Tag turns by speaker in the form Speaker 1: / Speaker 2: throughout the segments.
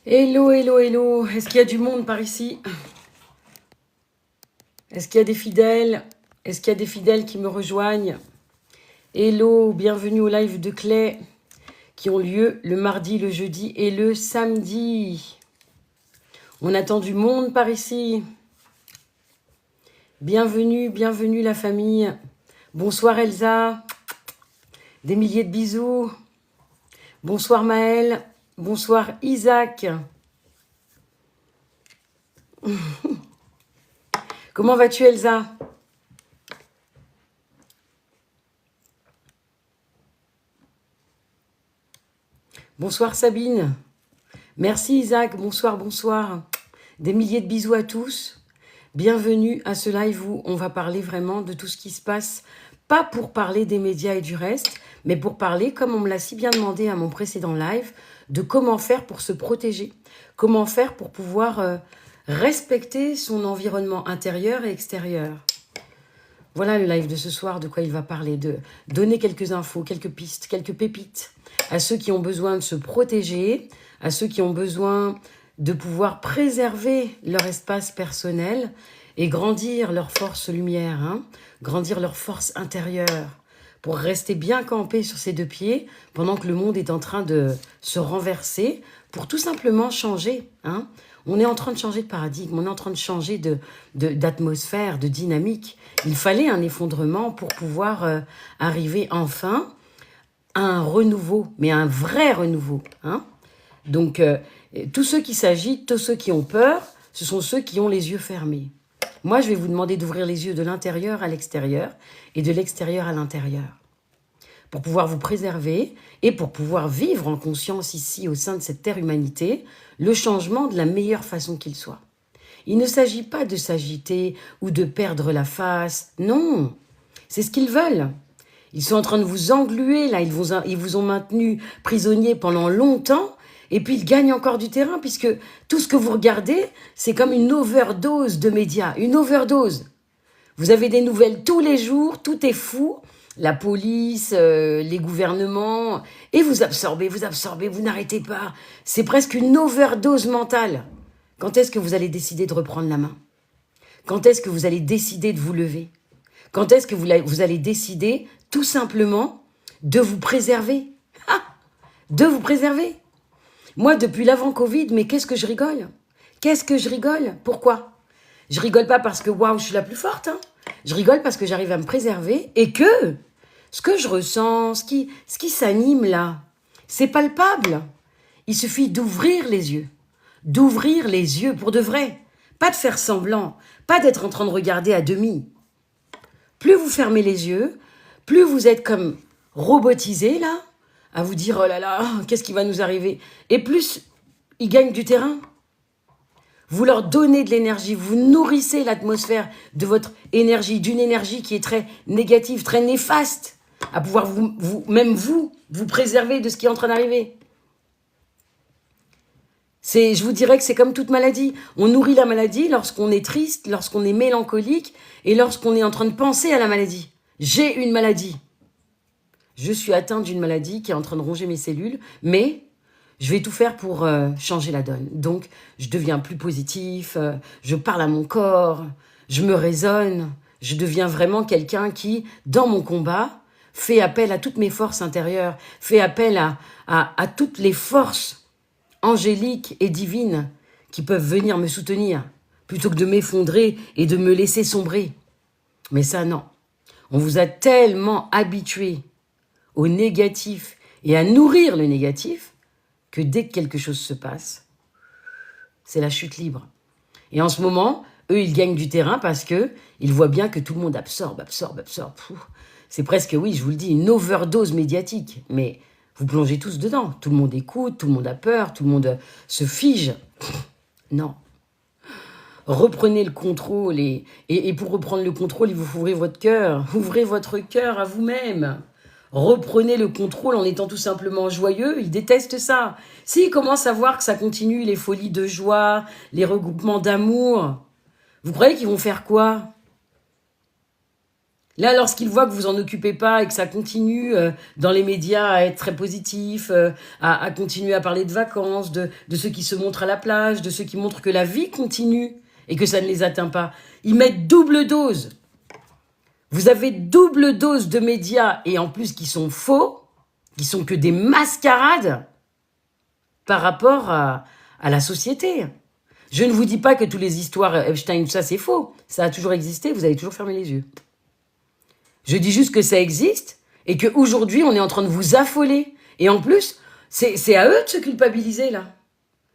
Speaker 1: Hello, hello, hello. Est-ce qu'il y a du monde par ici? Est-ce qu'il y a des fidèles? Est-ce qu'il y a des fidèles qui me rejoignent? Hello, bienvenue au live de Clay qui ont lieu le mardi, le jeudi et le samedi. On attend du monde par ici. Bienvenue, bienvenue la famille. Bonsoir Elsa. Des milliers de bisous. Bonsoir Maëlle. Bonsoir Isaac. Comment vas-tu Elsa? Bonsoir Sabine. Merci Isaac. Bonsoir, bonsoir. Des milliers de bisous à tous. Bienvenue à ce live où on va parler vraiment de tout ce qui se passe. Pas pour parler des médias et du reste, mais pour parler, comme on me l'a si bien demandé à mon précédent live, de comment faire pour se protéger. Comment faire pour pouvoir respecter son environnement intérieur et extérieur. Voilà le live de ce soir, de quoi il va parler, de donner quelques infos, quelques pistes, quelques pépites à ceux qui ont besoin de se protéger, à ceux qui ont besoin de pouvoir préserver leur espace personnel et grandir leur force lumière, hein, grandir leur force intérieure, pour rester bien campé sur ses deux pieds pendant que le monde est en train de se renverser, pour tout simplement changer, hein. On est en train de changer de paradigme, on est en train de changer d'atmosphère, de dynamique. Il fallait un effondrement pour pouvoir arriver enfin à un renouveau, mais un vrai renouveau, hein. Donc, tous ceux qui s'agitent, tous ceux qui ont peur, ce sont ceux qui ont les yeux fermés. Moi, je vais vous demander d'ouvrir les yeux de l'intérieur à l'extérieur et de l'extérieur à l'intérieur pour pouvoir vous préserver et pour pouvoir vivre en conscience ici, au sein de cette terre humanité, le changement de la meilleure façon qu'il soit. Il ne s'agit pas de s'agiter ou de perdre la face. Non, c'est ce qu'ils veulent. Ils sont en train de vous engluer, là. Ils vous ont maintenu prisonnier pendant longtemps. Et puis, ils gagnent encore du terrain, puisque tout ce que vous regardez, c'est comme une overdose de médias. Une overdose. Vous avez des nouvelles tous les jours, tout est fou. La police, les gouvernements. Et vous absorbez, vous n'arrêtez pas. C'est presque une overdose mentale. Quand est-ce que vous allez décider de reprendre la main? Quand est-ce que vous allez décider de vous lever? Quand est-ce que vous allez décider, tout simplement, de vous préserver? Ah, de vous préserver. Moi, depuis l'avant-Covid, mais qu'est-ce que je rigole? Qu'est-ce que je rigole? Pourquoi? Je rigole pas parce que, waouh, je suis la plus forte. Hein. Je rigole parce que j'arrive à me préserver et que ce que je ressens, ce qui s'anime là, c'est palpable. Il suffit d'ouvrir les yeux. D'ouvrir les yeux pour de vrai. Pas de faire semblant. Pas d'être en train de regarder à demi. Plus vous fermez les yeux, plus vous êtes comme robotisé là, à vous dire, oh là là, qu'est-ce qui va nous arriver? Et plus ils gagnent du terrain. Vous leur donnez de l'énergie, vous nourrissez l'atmosphère de votre énergie, d'une énergie qui est très négative, très néfaste, à pouvoir vous préserver de ce qui est en train d'arriver. Je vous dirais que c'est comme toute maladie. On nourrit la maladie lorsqu'on est triste, lorsqu'on est mélancolique et lorsqu'on est en train de penser à la maladie. J'ai une maladie. Je suis atteinte d'une maladie qui est en train de ronger mes cellules, mais je vais tout faire pour changer la donne. Donc, je deviens plus positif, je parle à mon corps, je me raisonne, je deviens vraiment quelqu'un qui, dans mon combat, fait appel à toutes mes forces intérieures, fait appel à toutes les forces angéliques et divines qui peuvent venir me soutenir, plutôt que de m'effondrer et de me laisser sombrer. Mais ça, non. On vous a tellement habitué au négatif et à nourrir le négatif que dès que quelque chose se passe, c'est la chute libre. Et en ce moment, eux, ils gagnent du terrain parce que ils voient bien que tout le monde absorbe. C'est presque, oui, je vous le dis, une overdose médiatique. Mais vous plongez tous dedans. Tout le monde écoute, tout le monde a peur, tout le monde se fige. Non. Reprenez le contrôle. Et pour reprendre le contrôle, il vous faut ouvrir votre cœur. Ouvrez votre cœur à vous-même. Reprenez le contrôle en étant tout simplement joyeux. Ils détestent ça. S'ils commencent à voir que ça continue, les folies de joie, les regroupements d'amour, vous croyez qu'ils vont faire quoi? Là, lorsqu'ils voient que vous en occupez pas et que ça continue dans les médias à être très positif, à continuer à parler de vacances, de ceux qui se montrent à la plage, de ceux qui montrent que la vie continue et que ça ne les atteint pas, ils mettent double dose. Vous avez double dose de médias et en plus qui sont faux, qui sont que des mascarades par rapport à la société. Je ne vous dis pas que toutes les histoires Epstein, tout ça, c'est faux. Ça a toujours existé, vous avez toujours fermé les yeux. Je dis juste que ça existe et qu'aujourd'hui, on est en train de vous affoler. Et en plus, c'est à eux de se culpabiliser, là.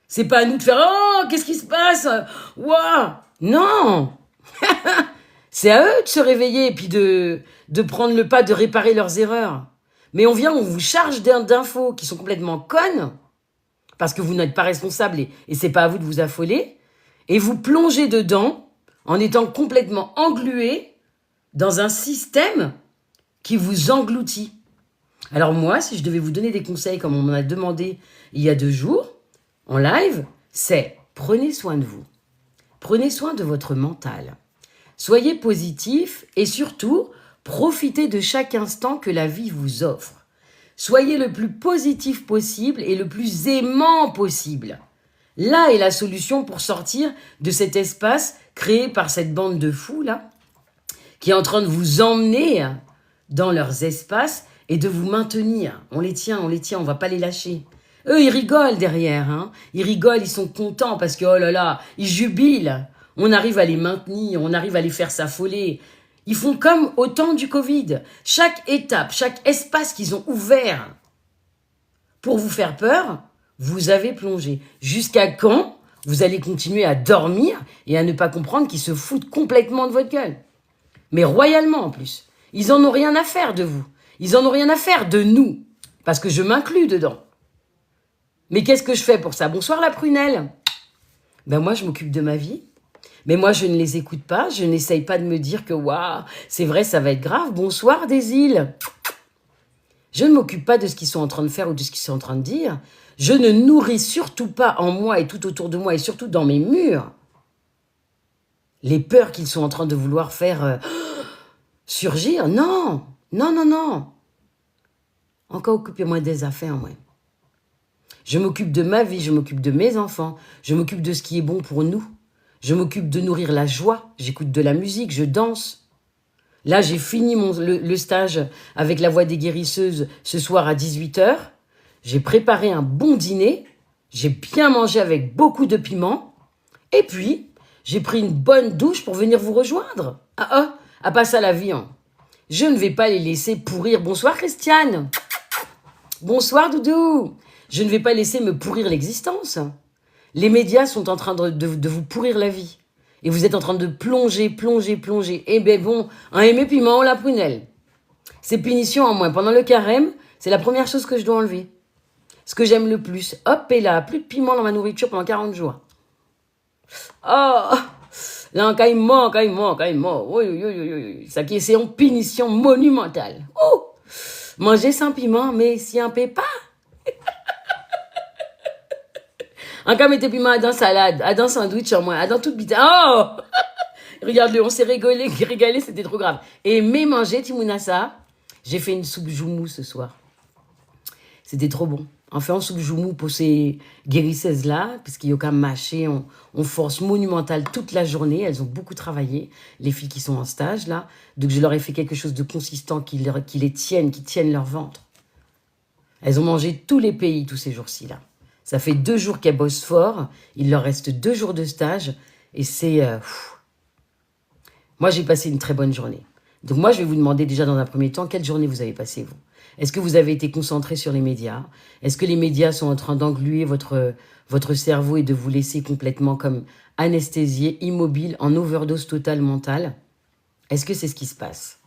Speaker 1: C'est pas à nous de faire « Oh, qu'est-ce qui se passe? Waouh !» Non. C'est à eux de se réveiller et puis de prendre le pas, de réparer leurs erreurs. Mais on vient, on vous charge d'infos qui sont complètement connes parce que vous n'êtes pas responsable et c'est pas à vous de vous affoler. Et vous plongez dedans en étant complètement englué dans un système qui vous engloutit. Alors moi, si je devais vous donner des conseils comme on m'en a demandé il y a 2 jours, en live, c'est prenez soin de vous. Prenez soin de votre mental. Soyez positif et surtout, profitez de chaque instant que la vie vous offre. Soyez le plus positif possible et le plus aimant possible. Là est la solution pour sortir de cet espace créé par cette bande de fous là, qui est en train de vous emmener dans leurs espaces et de vous maintenir. On les tient, on va pas les lâcher. Eux, ils rigolent derrière, hein. Ils rigolent, ils sont contents parce que, oh là là, ils jubilent. On arrive à les maintenir, on arrive à les faire s'affoler. Ils font comme au temps du Covid. Chaque étape, chaque espace qu'ils ont ouvert pour vous faire peur, vous avez plongé. Jusqu'à quand vous allez continuer à dormir et à ne pas comprendre qu'ils se foutent complètement de votre gueule? Mais royalement en plus. Ils en ont rien à faire de vous. Ils en ont rien à faire de nous. Parce que je m'inclus dedans. Mais qu'est-ce que je fais pour ça? Bonsoir la prunelle. Ben moi, je m'occupe de ma vie. Mais moi, je ne les écoute pas. Je n'essaye pas de me dire que, waouh, c'est vrai, ça va être grave. Bonsoir des îles. Je ne m'occupe pas de ce qu'ils sont en train de faire ou de ce qu'ils sont en train de dire. Je ne nourris surtout pas en moi et tout autour de moi et surtout dans mes murs les peurs qu'ils sont en train de vouloir faire surgir. Non, non, non, non. Encore occupez-moi des affaires, moi. Je m'occupe de ma vie, je m'occupe de mes enfants, je m'occupe de ce qui est bon pour nous. Je m'occupe de nourrir la joie, j'écoute de la musique, je danse. Là, j'ai fini le stage avec la voix des guérisseuses ce soir à 18h. J'ai préparé un bon dîner, j'ai bien mangé avec beaucoup de piment. Et puis, j'ai pris une bonne douche pour venir vous rejoindre. Pas ça la vie, hein. Je ne vais pas les laisser pourrir. Bonsoir Christiane. Bonsoir Doudou. Je ne vais pas laisser me pourrir l'existence. Les médias sont en train de vous pourrir la vie. Et vous êtes en train de plonger, plonger, plonger. Eh ben bon, un aimé piment, la prunelle. C'est punition en moins. Pendant le carême, c'est la première chose que je dois enlever. Ce que j'aime le plus. Hop, et là, plus de piment dans ma nourriture pendant 40 jours. Oh, là, caïman. Oui, oui, oui, oui. Ça qui est, c'est une punition monumentale. Oh, manger sans piment, mais si un peut pas. Encore mettez piment dans salade, dans sandwich en moins, dans toute bite. Oh, regarde-le, on s'est régalé, c'était trop grave. Et mais manger, Timounassa, j'ai fait une soupe joumou ce soir. C'était trop bon. On fait une soupe joumou pour ces guérisseuses-là, parce qu'il y a quand même mâché, on force monumentale toute la journée. Elles ont beaucoup travaillé, les filles qui sont en stage, là. Donc, je leur ai fait quelque chose de consistant qui les tienne, qui tienne leur ventre. Elles ont mangé tous les pays, tous ces jours-ci, là. Ça fait 2 jours qu'elles bossent fort. Il leur reste 2 jours de stage. Et c'est... Moi, j'ai passé une très bonne journée. Donc moi, je vais vous demander déjà dans un premier temps, quelle journée vous avez passé, vous? Est-ce que vous avez été concentré sur les médias? Est-ce que les médias sont en train d'engluer votre cerveau et de vous laisser complètement comme anesthésié, immobile, en overdose totale mentale? Est-ce que c'est ce qui se passe?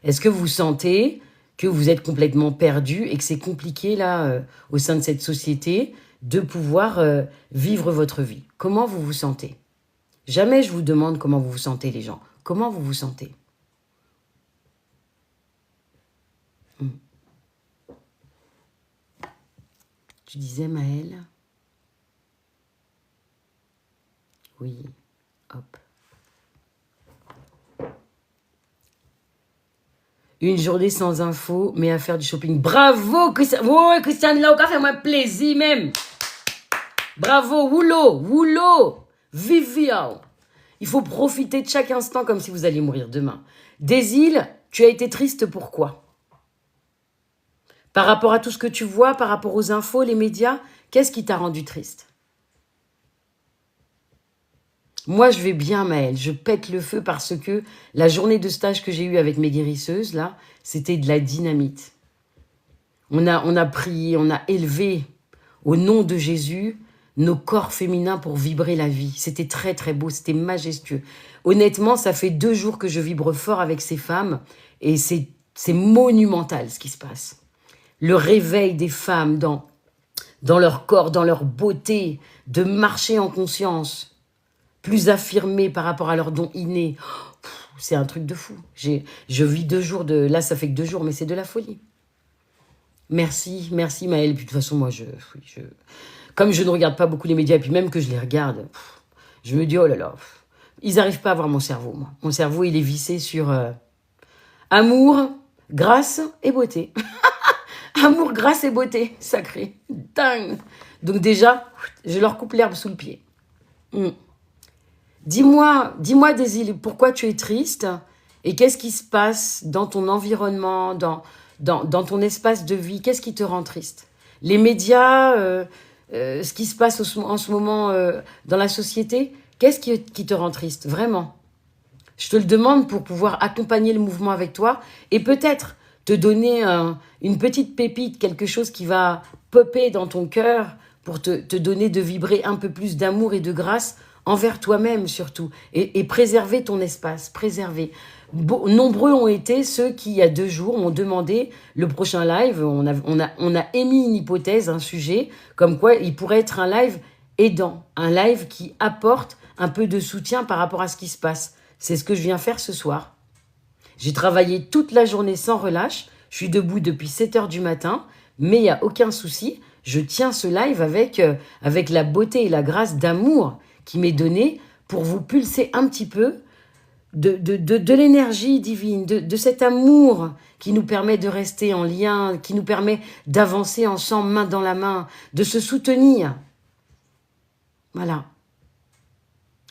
Speaker 1: Est-ce que vous sentez que vous êtes complètement perdu et que c'est compliqué, là, au sein de cette société, de pouvoir vivre votre vie? Comment vous vous sentez? Jamais je vous demande comment vous vous sentez, les gens. Comment vous vous sentez? Tu disais, Maëlle? Oui, hop. Une journée sans info, mais à faire du shopping. Bravo, Christian. Ouais, Christiane, là, on fait moi plaisir même. Bravo, Woulo. Vivian. Il faut profiter de chaque instant comme si vous alliez mourir demain. Désil, tu as été triste, pourquoi? Par rapport à tout ce que tu vois, par rapport aux infos, les médias, qu'est-ce qui t'a rendu triste? Moi, je vais bien, Maëlle. Je pète le feu parce que la journée de stage que j'ai eue avec mes guérisseuses, là, c'était de la dynamite. On a prié, on a élevé au nom de Jésus nos corps féminins pour vibrer la vie. C'était très, très beau. C'était majestueux. Honnêtement, ça fait 2 jours que je vibre fort avec ces femmes et c'est monumental ce qui se passe. Le réveil des femmes dans leur corps, dans leur beauté, de marcher en conscience, plus affirmées par rapport à leurs dons innés. C'est un truc de fou. Je vis 2 jours de... Là, ça fait que 2 jours, mais c'est de la folie. Merci Maëlle. Puis de toute façon, moi, comme je ne regarde pas beaucoup les médias, et puis même que je les regarde, je me dis, oh là là, ils n'arrivent pas à voir mon cerveau, moi. Mon cerveau, il est vissé sur amour, grâce et beauté. Amour, grâce et beauté, sacré. Dingue. Donc déjà, je leur coupe l'herbe sous le pied. Dis-moi, Désil, pourquoi tu es triste et qu'est-ce qui se passe dans ton environnement, dans ton espace de vie? Qu'est-ce qui te rend triste? Les médias, ce qui se passe en ce moment dans la société, qu'est-ce qui te rend triste? Vraiment. Je te le demande pour pouvoir accompagner le mouvement avec toi et peut-être te donner une petite pépite, quelque chose qui va popper dans ton cœur pour te donner de vibrer un peu plus d'amour et de grâce envers toi-même surtout. Et préserver ton espace, préserver. Nombreux ont été ceux qui, il y a 2 jours, m'ont demandé le prochain live. On a émis une hypothèse, un sujet, comme quoi il pourrait être un live aidant, un live qui apporte un peu de soutien par rapport à ce qui se passe. C'est ce que je viens faire ce soir. J'ai travaillé toute la journée sans relâche. Je suis debout depuis 7 h du matin, mais il n'y a aucun souci. Je tiens ce live avec la beauté et la grâce d'amour qui m'est donnée pour vous pulser un petit peu de l'énergie divine, de cet amour qui nous permet de rester en lien, qui nous permet d'avancer ensemble, main dans la main, de se soutenir. Voilà.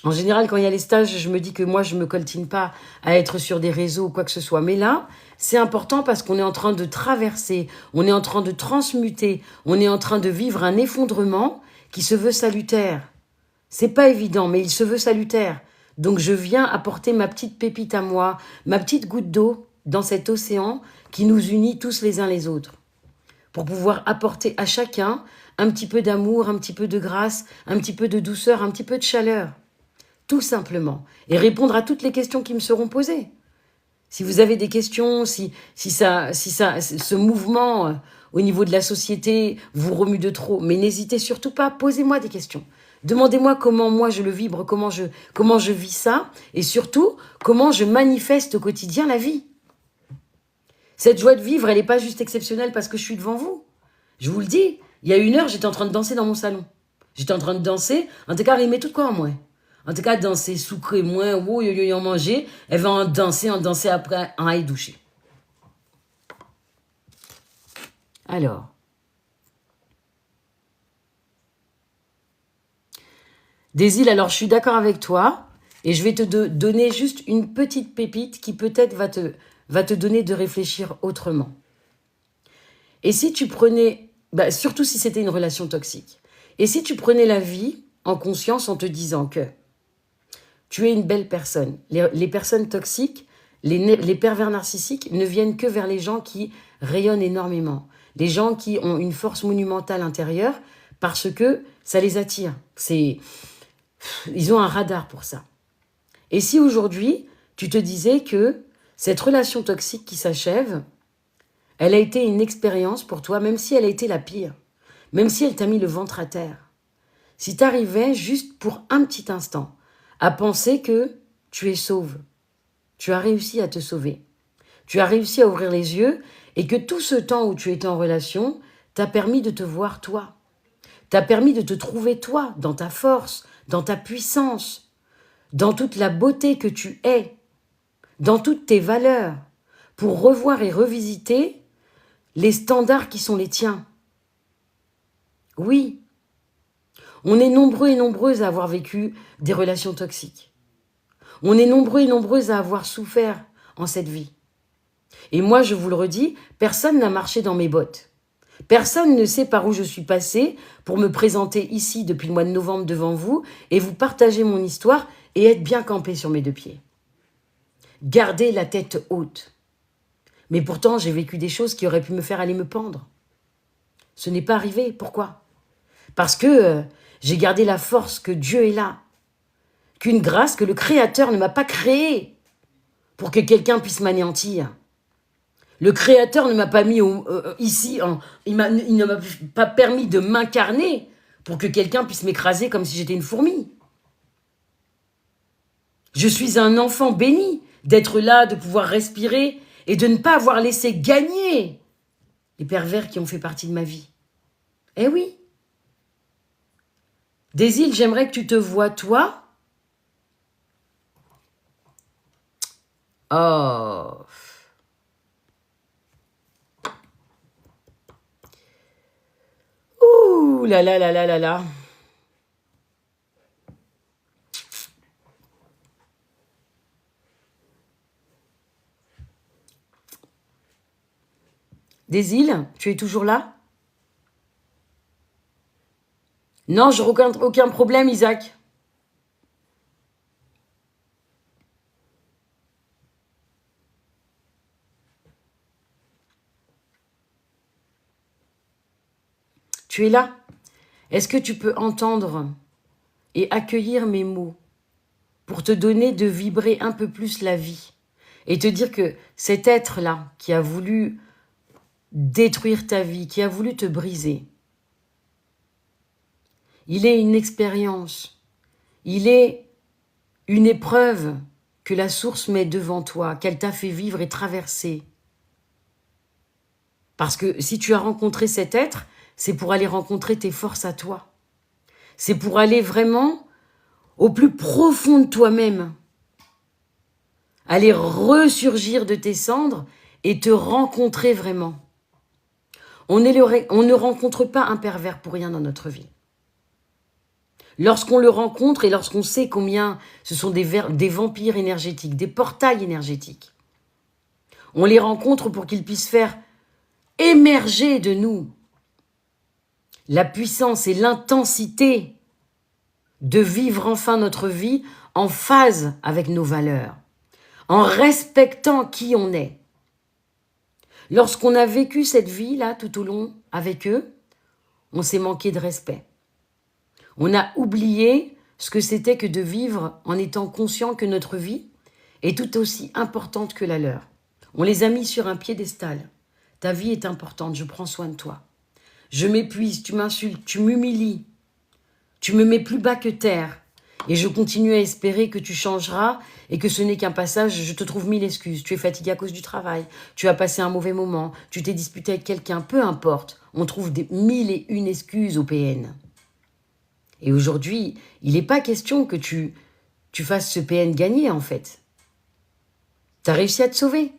Speaker 1: En général, quand il y a les stages, je me dis que moi, je ne me coltine pas à être sur des réseaux ou quoi que ce soit. Mais là, c'est important parce qu'on est en train de traverser, on est en train de transmuter, on est en train de vivre un effondrement qui se veut salutaire. C'est pas évident, mais il se veut salutaire. Donc je viens apporter ma petite pépite à moi, ma petite goutte d'eau dans cet océan qui nous unit tous les uns les autres. Pour pouvoir apporter à chacun un petit peu d'amour, un petit peu de grâce, un petit peu de douceur, un petit peu de chaleur. Tout simplement. Et répondre à toutes les questions qui me seront posées. Si vous avez des questions, si ce mouvement au niveau de la société vous remue de trop, mais n'hésitez surtout pas, posez-moi des questions. Demandez-moi comment moi je le vibre, comment je vis ça, et surtout, comment je manifeste au quotidien la vie. Cette joie de vivre, elle n'est pas juste exceptionnelle parce que je suis devant vous. Je vous le dis, il y a 1 heure, j'étais en train de danser dans mon salon. J'étais en train de danser, en tout cas, rimer tout quoi en moi. En tout cas, danser, sucré, moins, en manger, elle va en danser après, en aller doucher. Alors. Désil, alors je suis d'accord avec toi et je vais te donner juste une petite pépite qui peut-être va te donner de réfléchir autrement. Et si tu prenais, surtout si c'était une relation toxique, et si tu prenais la vie en conscience en te disant que tu es une belle personne. Les personnes toxiques, les pervers narcissiques ne viennent que vers les gens qui rayonnent énormément. Les gens qui ont une force monumentale intérieure parce que ça les attire. Ils ont un radar pour ça. Et si aujourd'hui, tu te disais que cette relation toxique qui s'achève, elle a été une expérience pour toi, même si elle a été la pire, même si elle t'a mis le ventre à terre. Si tu arrivais juste pour un petit instant à penser que tu es sauve. Tu as réussi à te sauver. Tu as réussi à ouvrir les yeux et que tout ce temps où tu étais en relation t'a permis de te voir toi. T'a permis de te trouver toi, dans ta force, dans ta puissance, dans toute la beauté que tu es, dans toutes tes valeurs, pour revoir et revisiter les standards qui sont les tiens. Oui, on est nombreux et nombreuses à avoir vécu des relations toxiques. On est nombreux et nombreuses à avoir souffert en cette vie. Et moi, je vous le redis, personne n'a marché dans mes bottes. Personne ne sait par où je suis passée pour me présenter ici depuis le mois de novembre devant vous et vous partager mon histoire et être bien campé sur mes deux pieds. Gardez la tête haute. Mais pourtant, j'ai vécu des choses qui auraient pu me faire aller me pendre. Ce n'est pas arrivé. Pourquoi? Parce que j'ai gardé la force que Dieu est là. Qu'une grâce que le Créateur ne m'a pas créée pour que quelqu'un puisse m'anéantir. Le Créateur ne m'a pas mis ici, il ne m'a pas permis de m'incarner pour que quelqu'un puisse m'écraser comme si j'étais une fourmi. Je suis un enfant béni d'être là, de pouvoir respirer et de ne pas avoir laissé gagner les pervers qui ont fait partie de ma vie. Eh oui. Désil, j'aimerais que tu te vois, toi. Oh. Ouh là là là là là là. Désil, tu es toujours là? Non, je rencontre aucun problème, Isaac. Tu es là? Est-ce que tu peux entendre et accueillir mes mots pour te donner de vibrer un peu plus la vie et te dire que cet être-là qui a voulu détruire ta vie, qui a voulu te briser, il est une expérience, il est une épreuve que la source met devant toi, qu'elle t'a fait vivre et traverser. Parce que si tu as rencontré cet être, c'est pour aller rencontrer tes forces à toi. C'est pour aller vraiment au plus profond de toi-même. Aller ressurgir de tes cendres et te rencontrer vraiment. On ne rencontre pas un pervers pour rien dans notre vie. Lorsqu'on le rencontre et lorsqu'on sait combien ce sont des vampires énergétiques, des portails énergétiques, on les rencontre pour qu'ils puissent faire émerger de nous la puissance et l'intensité de vivre enfin notre vie en phase avec nos valeurs, en respectant qui on est. Lorsqu'on a vécu cette vie-là tout au long avec eux, on s'est manqué de respect. On a oublié ce que c'était que de vivre en étant conscient que notre vie est tout aussi importante que la leur. On les a mis sur un piédestal. Ta vie est importante, je prends soin de toi. Je m'épuise, tu m'insultes, tu m'humilies. Tu me mets plus bas que terre. Et je continue à espérer que tu changeras et que ce n'est qu'un passage, je te trouve 1000 excuses. Tu es fatigué à cause du travail, tu as passé un mauvais moment, tu t'es disputé avec quelqu'un, peu importe. On trouve des 1001 excuses au PN. Et aujourd'hui, il n'est pas question que tu fasses ce PN gagner, en fait. Tu as réussi à te sauver.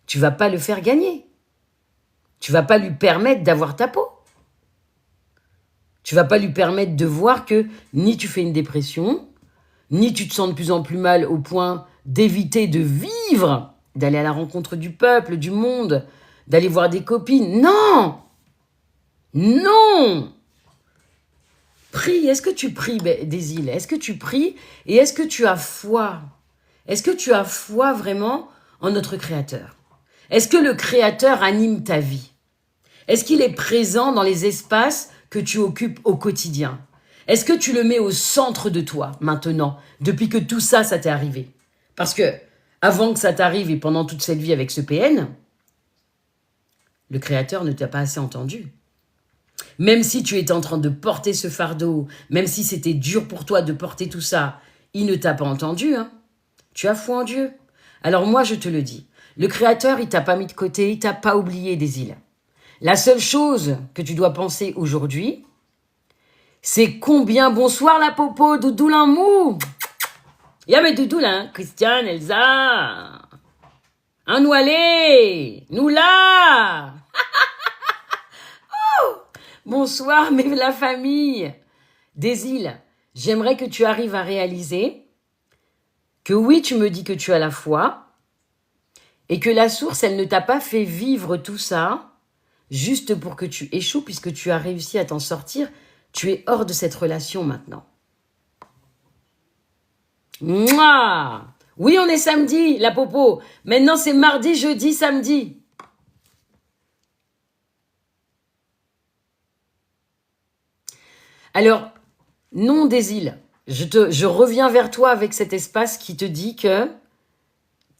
Speaker 1: Tu vas pas le faire gagner. Tu vas pas lui permettre d'avoir ta peau. Tu vas pas lui permettre de voir que ni tu fais une dépression, ni tu te sens de plus en plus mal au point d'éviter de vivre, d'aller à la rencontre du peuple, du monde, d'aller voir des copines. Non! Non! Prie, est-ce que tu pries, Désil? Est-ce que tu pries et est-ce que tu as foi? Est-ce que tu as foi vraiment en notre Créateur? Est-ce que le Créateur anime ta vie? Est-ce qu'il est présent dans les espaces que tu occupes au quotidien? Est-ce que tu le mets au centre de toi maintenant, depuis que tout ça, ça t'est arrivé? Parce que avant que ça t'arrive et pendant toute cette vie avec ce PN, le Créateur ne t'a pas assez entendu. Même si tu étais en train de porter ce fardeau, même si c'était dur pour toi de porter tout ça, il ne t'a pas entendu. Hein. Tu as foi en Dieu. Alors moi, je te le dis, le Créateur, il t'a pas mis de côté, il t'a pas oublié des îles. La seule chose que tu dois penser aujourd'hui, c'est combien... Bonsoir la popo, Doudoulin mou. Y'a mes Doudoulin, Christiane, Elsa. Un noualé, nous là. Bonsoir, mais la famille des îles. J'aimerais que tu arrives à réaliser que oui, tu me dis que tu as la foi et que la source, elle ne t'a pas fait vivre tout ça juste pour que tu échoues puisque tu as réussi à t'en sortir. Tu es hors de cette relation maintenant. Mouah! Oui, on est samedi, la popo. Maintenant, c'est mardi, jeudi, samedi. Alors, non des îles. Je reviens vers toi avec cet espace qui te dit que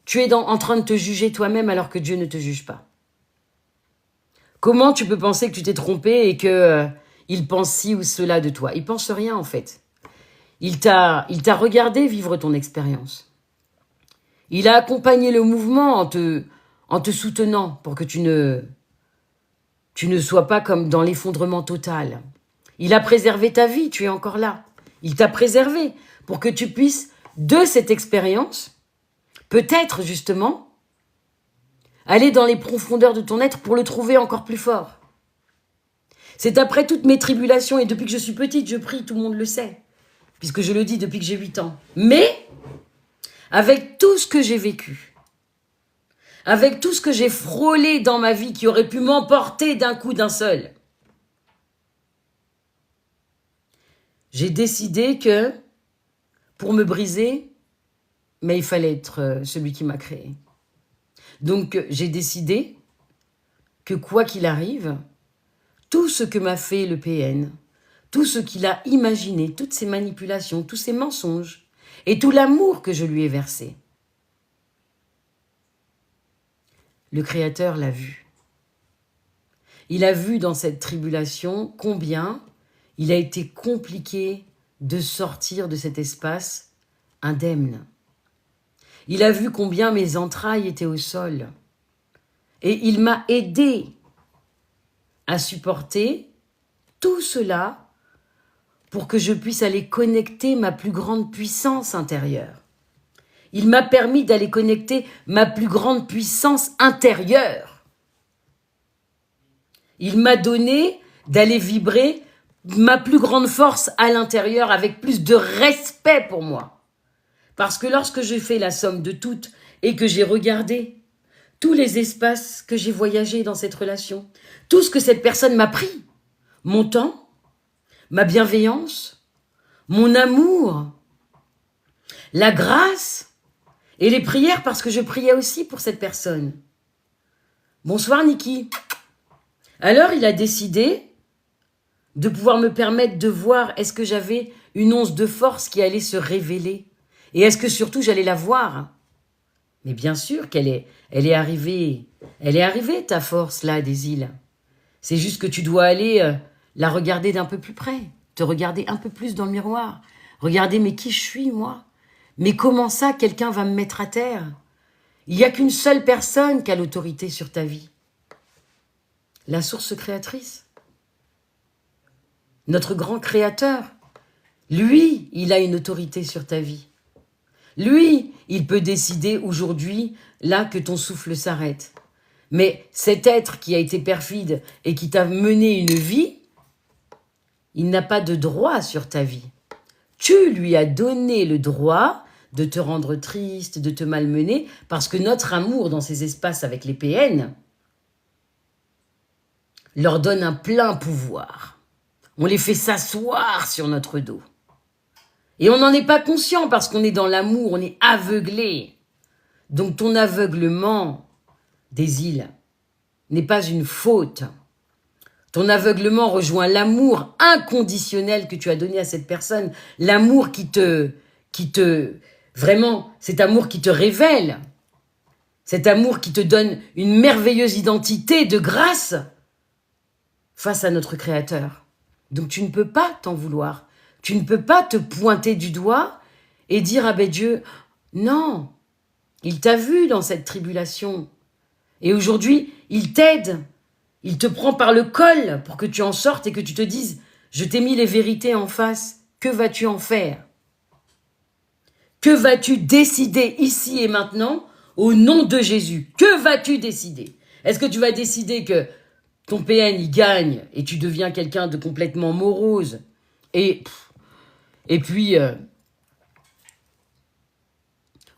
Speaker 1: tu es en train de te juger toi-même alors que Dieu ne te juge pas. Comment tu peux penser que tu t'es trompé et que il pense ci ou cela de toi? Il pense rien en fait. Il t'a regardé vivre ton expérience. Il a accompagné le mouvement en te soutenant pour que tu ne sois pas comme dans l'effondrement total. Il a préservé ta vie, tu es encore là. Il t'a préservé pour que tu puisses, de cette expérience, peut-être justement, aller dans les profondeurs de ton être pour le trouver encore plus fort. C'est après toutes mes tribulations, et depuis que je suis petite, je prie, tout le monde le sait, puisque je le dis depuis que j'ai 8 ans. Mais, avec tout ce que j'ai vécu, avec tout ce que j'ai frôlé dans ma vie qui aurait pu m'emporter d'un coup d'un seul, j'ai décidé que, pour me briser, mais il fallait être celui qui m'a créé. Donc, j'ai décidé que quoi qu'il arrive, tout ce que m'a fait le PN, tout ce qu'il a imaginé, toutes ces manipulations, tous ces mensonges, et tout l'amour que je lui ai versé, le Créateur l'a vu. Il a vu dans cette tribulation combien il a été compliqué de sortir de cet espace indemne. Il a vu combien mes entrailles étaient au sol. Et il m'a aidé à supporter tout cela pour que je puisse aller connecter ma plus grande puissance intérieure. Il m'a permis d'aller connecter ma plus grande puissance intérieure. Il m'a donné d'aller vibrer ma plus grande force à l'intérieur avec plus de respect pour moi. Parce que lorsque j'ai fait la somme de toutes et que j'ai regardé tous les espaces que j'ai voyagé dans cette relation, tout ce que cette personne m'a pris, mon temps, ma bienveillance, mon amour, la grâce et les prières parce que je priais aussi pour cette personne. Bonsoir Niki. Alors il a décidé de pouvoir me permettre de voir est-ce que j'avais une once de force qui allait se révéler et est-ce que surtout j'allais la voir. Mais bien sûr qu'elle est arrivée. Elle est arrivée, ta force, là, des îles. C'est juste que tu dois aller la regarder d'un peu plus près, te regarder un peu plus dans le miroir. Regarder, mais qui je suis, moi? Mais comment ça, quelqu'un va me mettre à terre? Il n'y a qu'une seule personne qui a l'autorité sur ta vie. La source créatrice. Notre grand créateur. Lui, il a une autorité sur ta vie. Lui, il peut décider aujourd'hui, là, que ton souffle s'arrête. Mais cet être qui a été perfide et qui t'a mené une vie, il n'a pas de droit sur ta vie. Tu lui as donné le droit de te rendre triste, de te malmener, parce que notre amour dans ces espaces avec les PN leur donne un plein pouvoir. On les fait s'asseoir sur notre dos. Et on n'en est pas conscient parce qu'on est dans l'amour, on est aveuglé. Donc ton aveuglement des îles n'est pas une faute. Ton aveuglement rejoint l'amour inconditionnel que tu as donné à cette personne. L'amour vraiment, cet amour qui te révèle. Cet amour qui te donne une merveilleuse identité de grâce face à notre Créateur. Donc tu ne peux pas t'en vouloir. Tu ne peux pas te pointer du doigt et dire « Ah ben Dieu, non, il t'a vu dans cette tribulation. Et aujourd'hui, il t'aide. Il te prend par le col pour que tu en sortes et que tu te dises « Je t'ai mis les vérités en face, que vas-tu en faire ?» Que vas-tu décider ici et maintenant Au nom de Jésus, que vas-tu décider? Est-ce que tu vas décider que ton PN, il gagne et tu deviens quelqu'un de complètement morose et puis...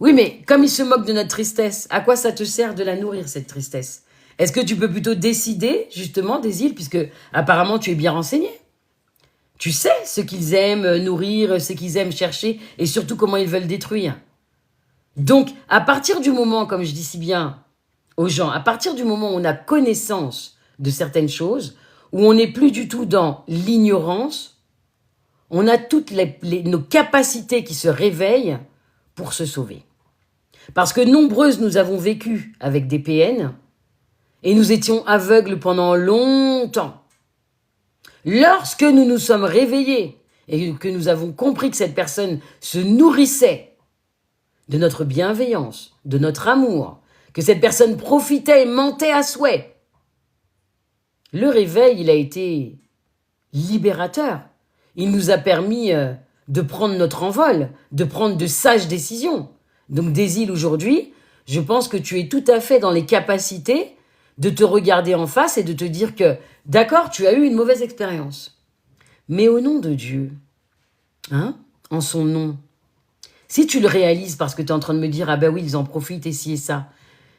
Speaker 1: Oui, mais comme il se moque de notre tristesse, à quoi ça te sert de la nourrir, cette tristesse? Est-ce que tu peux plutôt décider, justement, des îles, puisque apparemment tu es bien renseigné? Tu sais ce qu'ils aiment nourrir, ce qu'ils aiment chercher, et surtout comment ils veulent détruire. Donc, à partir du moment, comme je dis si bien aux gens, à partir du moment où on a connaissance de certaines choses, où on n'est plus du tout dans l'ignorance, on a toutes nos capacités qui se réveillent pour se sauver. Parce que nombreuses nous avons vécu avec des PN et nous étions aveugles pendant longtemps. Lorsque nous nous sommes réveillés et que nous avons compris que cette personne se nourrissait de notre bienveillance, de notre amour, que cette personne profitait et mentait à souhait, le réveil, il a été libérateur. Il nous a permis de prendre notre envol, de prendre de sages décisions. Donc Désil, aujourd'hui, je pense que tu es tout à fait dans les capacités de te regarder en face et de te dire que, d'accord, tu as eu une mauvaise expérience. Mais au nom de Dieu, hein, en son nom, si tu le réalises parce que tu es en train de me dire, ah ben oui, ils en profitent et ci et ça,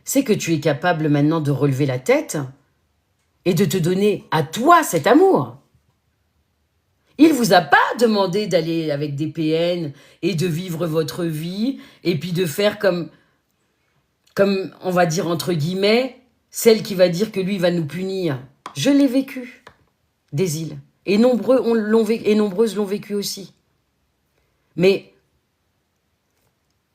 Speaker 1: c'est que tu es capable maintenant de relever la tête et de te donner à toi cet amour. Il ne vous a pas demandé d'aller avec des PN et de vivre votre vie et puis de faire comme on va dire entre guillemets, celle qui va dire que lui va nous punir. Je l'ai vécu, des îles. Et nombreuses l'ont vécu aussi. Mais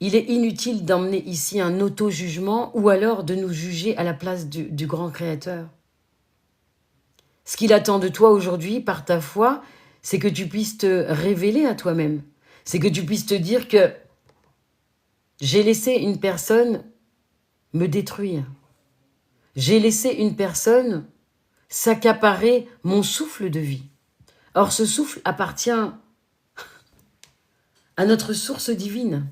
Speaker 1: il est inutile d'emmener ici un auto-jugement ou alors de nous juger à la place du grand créateur. Ce qu'il attend de toi aujourd'hui, par ta foi, c'est que tu puisses te révéler à toi-même. C'est que tu puisses te dire que j'ai laissé une personne me détruire. J'ai laissé une personne s'accaparer mon souffle de vie. Or, ce souffle appartient à notre source divine.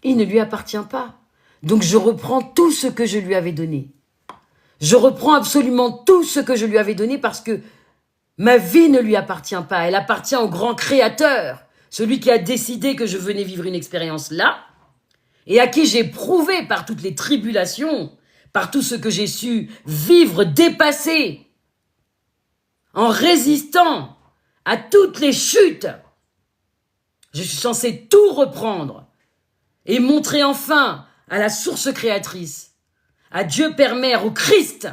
Speaker 1: Il ne lui appartient pas. Donc, je reprends tout ce que je lui avais donné. Je reprends absolument tout ce que je lui avais donné parce que ma vie ne lui appartient pas. Elle appartient au grand créateur, celui qui a décidé que je venais vivre une expérience là et à qui j'ai prouvé par toutes les tribulations, par tout ce que j'ai su vivre, dépasser, en résistant à toutes les chutes. Je suis censé tout reprendre et montrer enfin à la source créatrice, à Dieu Père Mère, au Christ,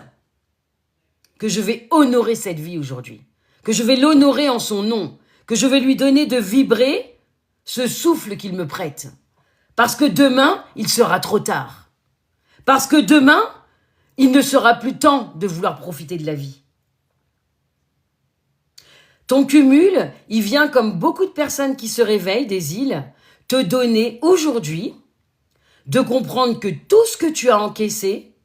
Speaker 1: que je vais honorer cette vie aujourd'hui, que je vais l'honorer en son nom, que je vais lui donner de vibrer ce souffle qu'il me prête. Parce que demain, il sera trop tard. Parce que demain, il ne sera plus temps de vouloir profiter de la vie. Ton cumul, il vient comme beaucoup de personnes qui se réveillent des îles, te donner aujourd'hui de comprendre que tout ce que tu as encaissé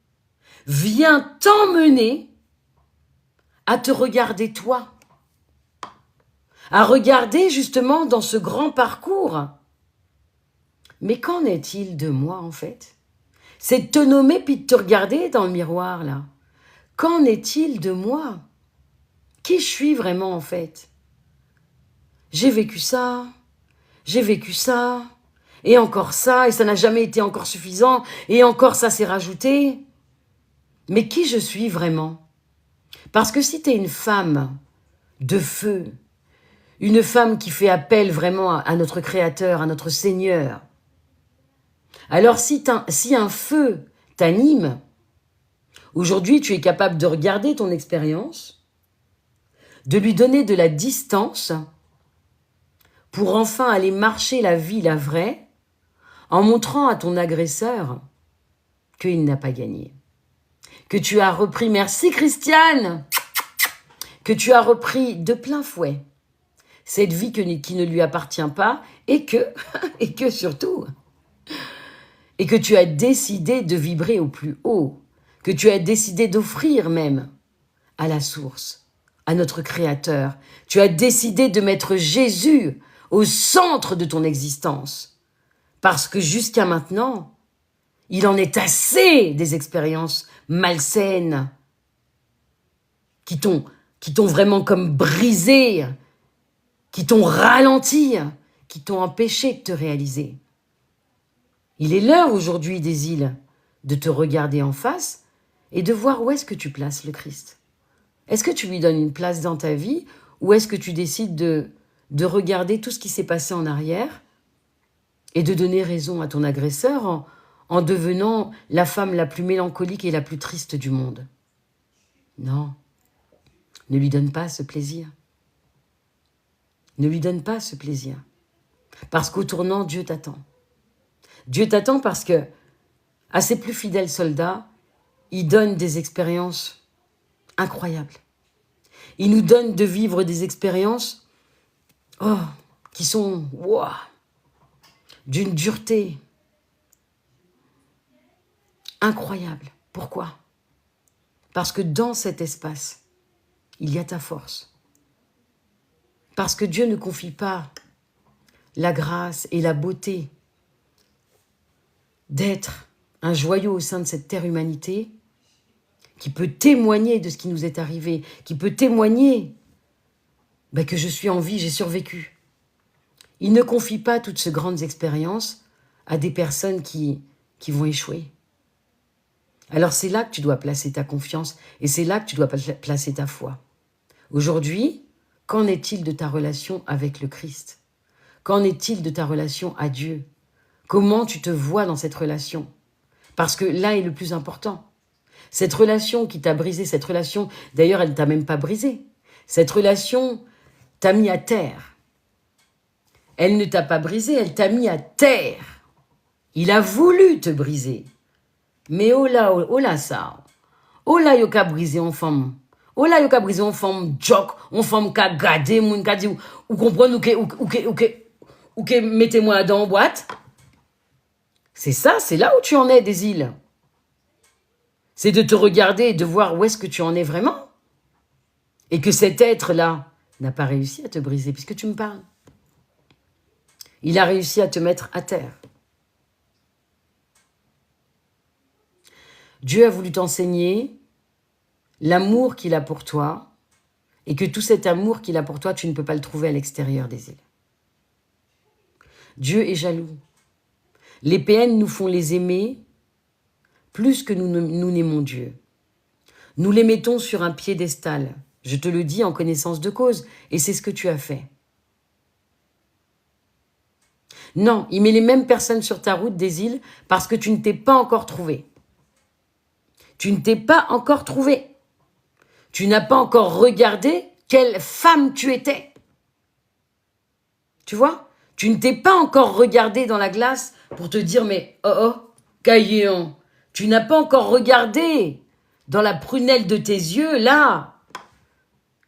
Speaker 1: vient t'emmener à te regarder toi, à regarder justement dans ce grand parcours. Mais qu'en est-il de moi en fait? C'est de te nommer puis de te regarder dans le miroir là. Qu'en est-il de moi? Qui je suis vraiment en fait? J'ai vécu ça, et encore ça, et ça n'a jamais été encore suffisant, et encore ça s'est rajouté. Mais qui je suis vraiment? Parce que si tu es une femme de feu, une femme qui fait appel vraiment à notre Créateur, à notre Seigneur, alors si un feu t'anime, aujourd'hui tu es capable de regarder ton expérience, de lui donner de la distance pour enfin aller marcher la vie, la vraie, en montrant à ton agresseur qu'il n'a pas gagné. Que tu as repris, merci Christiane, que tu as repris de plein fouet cette vie qui ne lui appartient pas et que surtout, et que tu as décidé de vibrer au plus haut, que tu as décidé d'offrir même à la source, à notre Créateur. Tu as décidé de mettre Jésus au centre de ton existence. Parce que jusqu'à maintenant, Il en est assez des expériences malsaines qui t'ont vraiment comme brisé, qui t'ont ralenti, qui t'ont empêché de te réaliser. Il est l'heure aujourd'hui des îles de te regarder en face et de voir où est-ce que tu places le Christ. Est-ce que tu lui donnes une place dans ta vie ou est-ce que tu décides de regarder tout ce qui s'est passé en arrière et de donner raison à ton agresseur en devenant la femme la plus mélancolique et la plus triste du monde? Non, ne lui donne pas ce plaisir. Ne lui donne pas ce plaisir. Parce qu'au tournant, Dieu t'attend. Dieu t'attend parce que, à ses plus fidèles soldats, il donne des expériences incroyables. Il nous donne de vivre des expériences qui sont d'une dureté incroyable. Pourquoi? Parce que dans cet espace, il y a ta force. Parce que Dieu ne confie pas la grâce et la beauté d'être un joyau au sein de cette terre humanité qui peut témoigner de ce qui nous est arrivé, qui peut témoigner que je suis en vie, j'ai survécu. Il ne confie pas toutes ces grandes expériences à des personnes qui vont échouer. Alors c'est là que tu dois placer ta confiance et c'est là que tu dois placer ta foi. Aujourd'hui, qu'en est-il de ta relation avec le Christ? Qu'en est-il de ta relation à Dieu? Comment tu te vois dans cette relation? Parce que là est le plus important. Cette relation qui t'a brisé, cette relation, d'ailleurs, elle ne t'a même pas brisé. Cette relation t'a mis à terre. Elle ne t'a pas brisé, elle t'a mis à terre. Il a voulu te briser. Mais oh là ça. Oh là, yo ka brisé en femme. Oh là, yo ka brisé en femme joke, en femme ka gade, moun ka di ou comprendre ou que mettez-moi dans boîte. C'est ça, c'est là où tu en es, des îles. C'est de te regarder et de voir où est-ce que tu en es vraiment. Et que cet être-là n'a pas réussi à te briser, puisque tu me parles. Il a réussi à te mettre à terre. Dieu a voulu t'enseigner l'amour qu'il a pour toi et que tout cet amour qu'il a pour toi, tu ne peux pas le trouver à l'extérieur des îles. Dieu est jaloux. Les PN nous font les aimer plus que nous n'aimons Dieu. Nous les mettons sur un piédestal. Je te le dis en connaissance de cause, et c'est ce que tu as fait. Non, il met les mêmes personnes sur ta route des îles parce que tu ne t'es pas encore trouvé. Tu ne t'es pas encore trouvé. Tu n'as pas encore regardé quelle femme tu étais. Tu vois? Tu ne t'es pas encore regardé dans la glace pour te dire, mais cailléon, tu n'as pas encore regardé dans la prunelle de tes yeux, là,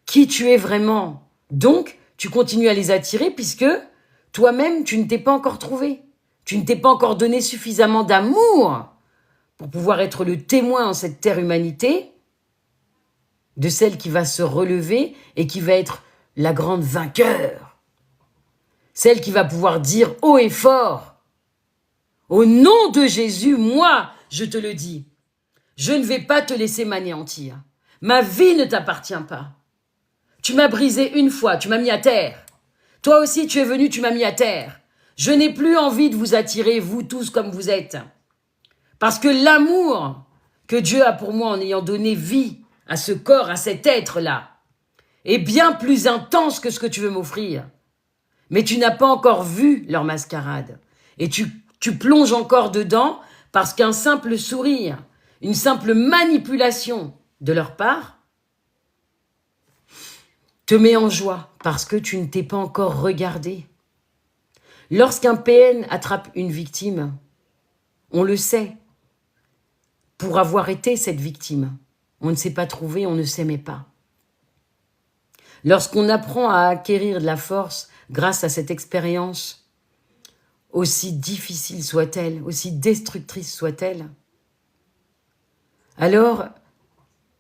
Speaker 1: qui tu es vraiment. Donc, tu continues à les attirer puisque toi-même, tu ne t'es pas encore trouvé. Tu ne t'es pas encore donné suffisamment d'amour pour pouvoir être le témoin en cette terre humanité de celle qui va se relever et qui va être la grande vainqueur. Celle qui va pouvoir dire haut et fort, au nom de Jésus, moi, je te le dis, je ne vais pas te laisser m'anéantir. Ma vie ne t'appartient pas. Tu m'as brisé une fois, tu m'as mis à terre. Toi aussi, tu es venu, tu m'as mis à terre. Je n'ai plus envie de vous attirer, vous tous comme vous êtes. Parce que l'amour que Dieu a pour moi en ayant donné vie à ce corps, à cet être-là, est bien plus intense que ce que tu veux m'offrir. Mais tu n'as pas encore vu leur mascarade. Et tu plonges encore dedans parce qu'un simple sourire, une simple manipulation de leur part te met en joie parce que tu ne t'es pas encore regardé. Lorsqu'un PN attrape une victime, on le sait, pour avoir été cette victime. On ne s'est pas trouvé, on ne s'aimait pas. Lorsqu'on apprend à acquérir de la force grâce à cette expérience, aussi difficile soit-elle, aussi destructrice soit-elle, alors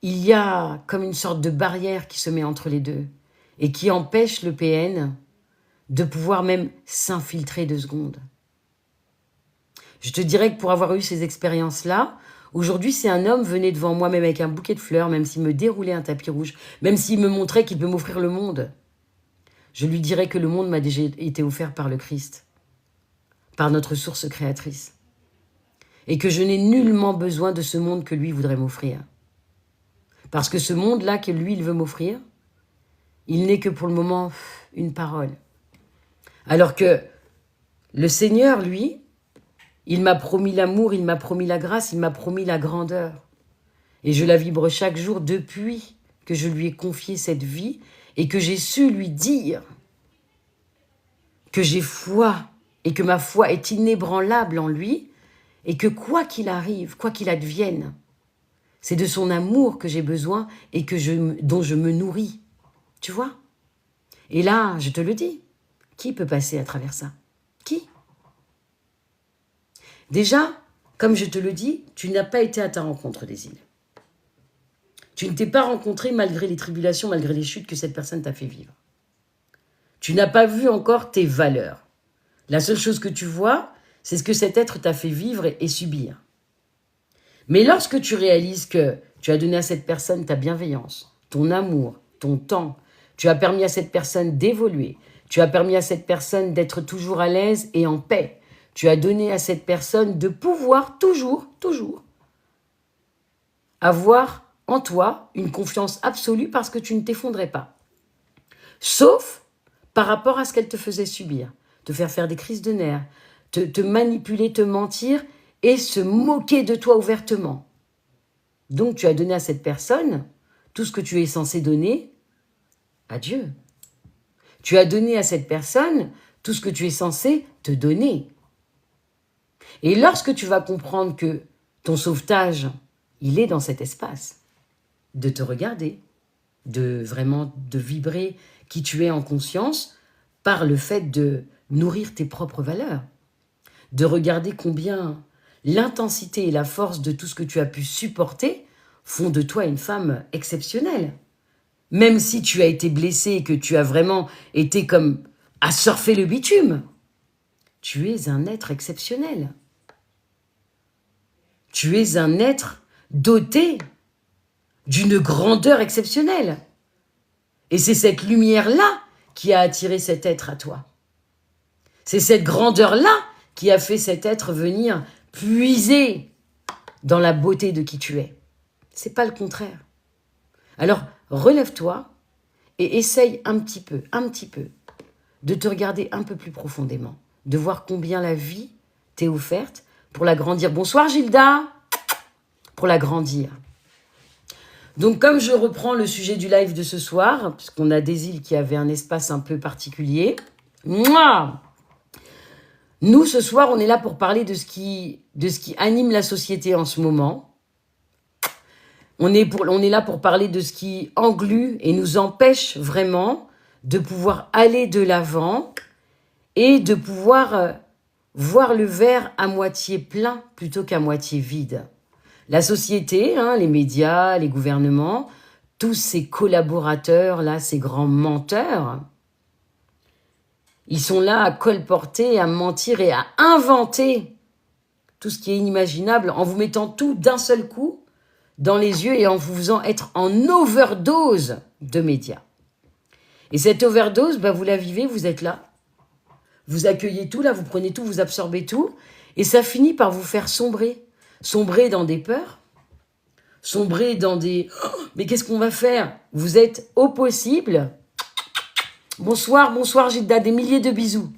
Speaker 1: il y a comme une sorte de barrière qui se met entre les deux et qui empêche le PN de pouvoir même s'infiltrer 2 secondes. Je te dirais que pour avoir eu ces expériences-là, aujourd'hui, si un homme venait devant moi, même avec un bouquet de fleurs, même s'il me déroulait un tapis rouge, même s'il me montrait qu'il peut m'offrir le monde, je lui dirais que le monde m'a déjà été offert par le Christ, par notre source créatrice. Et que je n'ai nullement besoin de ce monde que lui voudrait m'offrir. Parce que ce monde-là que lui, il veut m'offrir, il n'est que pour le moment une parole. Alors que le Seigneur, lui, il m'a promis l'amour, il m'a promis la grâce, il m'a promis la grandeur. Et je la vibre chaque jour depuis que je lui ai confié cette vie et que j'ai su lui dire que j'ai foi et que ma foi est inébranlable en lui et que quoi qu'il arrive, quoi qu'il advienne, c'est de son amour que j'ai besoin et dont je me nourris. Tu vois? Et là, je te le dis, qui peut passer à travers ça? Qui? Déjà, comme je te le dis, tu n'as pas été à ta rencontre des îles. Tu ne t'es pas rencontré malgré les tribulations, malgré les chutes que cette personne t'a fait vivre. Tu n'as pas vu encore tes valeurs. La seule chose que tu vois, c'est ce que cet être t'a fait vivre et subir. Mais lorsque tu réalises que tu as donné à cette personne ta bienveillance, ton amour, ton temps, tu as permis à cette personne d'évoluer, tu as permis à cette personne d'être toujours à l'aise et en paix, tu as donné à cette personne de pouvoir toujours avoir en toi une confiance absolue parce que tu ne t'effondrais pas. Sauf par rapport à ce qu'elle te faisait subir, te faire des crises de nerfs, te manipuler, te mentir et se moquer de toi ouvertement. Donc tu as donné à cette personne tout ce que tu es censé donner à Dieu. Tu as donné à cette personne tout ce que tu es censé te donner. Et lorsque tu vas comprendre que ton sauvetage, il est dans cet espace, de te regarder, de vibrer qui tu es en conscience par le fait de nourrir tes propres valeurs, de regarder combien l'intensité et la force de tout ce que tu as pu supporter font de toi une femme exceptionnelle. Même si tu as été blessée et que tu as vraiment été comme à surfer le bitume, tu es un être exceptionnel. Tu es un être doté d'une grandeur exceptionnelle. Et c'est cette lumière-là qui a attiré cet être à toi. C'est cette grandeur-là qui a fait cet être venir puiser dans la beauté de qui tu es. C'est pas le contraire. Alors, relève-toi et essaye un petit peu, de te regarder un peu plus profondément, de voir combien la vie t'est offerte pour la grandir. Bonsoir Gilda, pour la grandir. Donc, comme je reprends le sujet du live de ce soir, puisqu'on a des îles qui avaient un espace un peu particulier, nous, ce soir, on est là pour parler de ce qui anime la société en ce moment. On est là pour parler de ce qui englue et nous empêche vraiment de pouvoir aller de l'avant et de pouvoir voir le verre à moitié plein plutôt qu'à moitié vide. La société, les médias, les gouvernements, tous ces collaborateurs, là, ces grands menteurs, ils sont là à colporter, à mentir et à inventer tout ce qui est inimaginable en vous mettant tout d'un seul coup dans les yeux et en vous faisant être en overdose de médias. Et cette overdose, vous la vivez, vous êtes là. Vous accueillez tout, là, vous prenez tout, vous absorbez tout. Et ça finit par vous faire sombrer. Sombrer dans des peurs. Sombrer dans des... Oh, mais qu'est-ce qu'on va faire? Vous êtes au possible. Bonsoir Gilda, des milliers de bisous.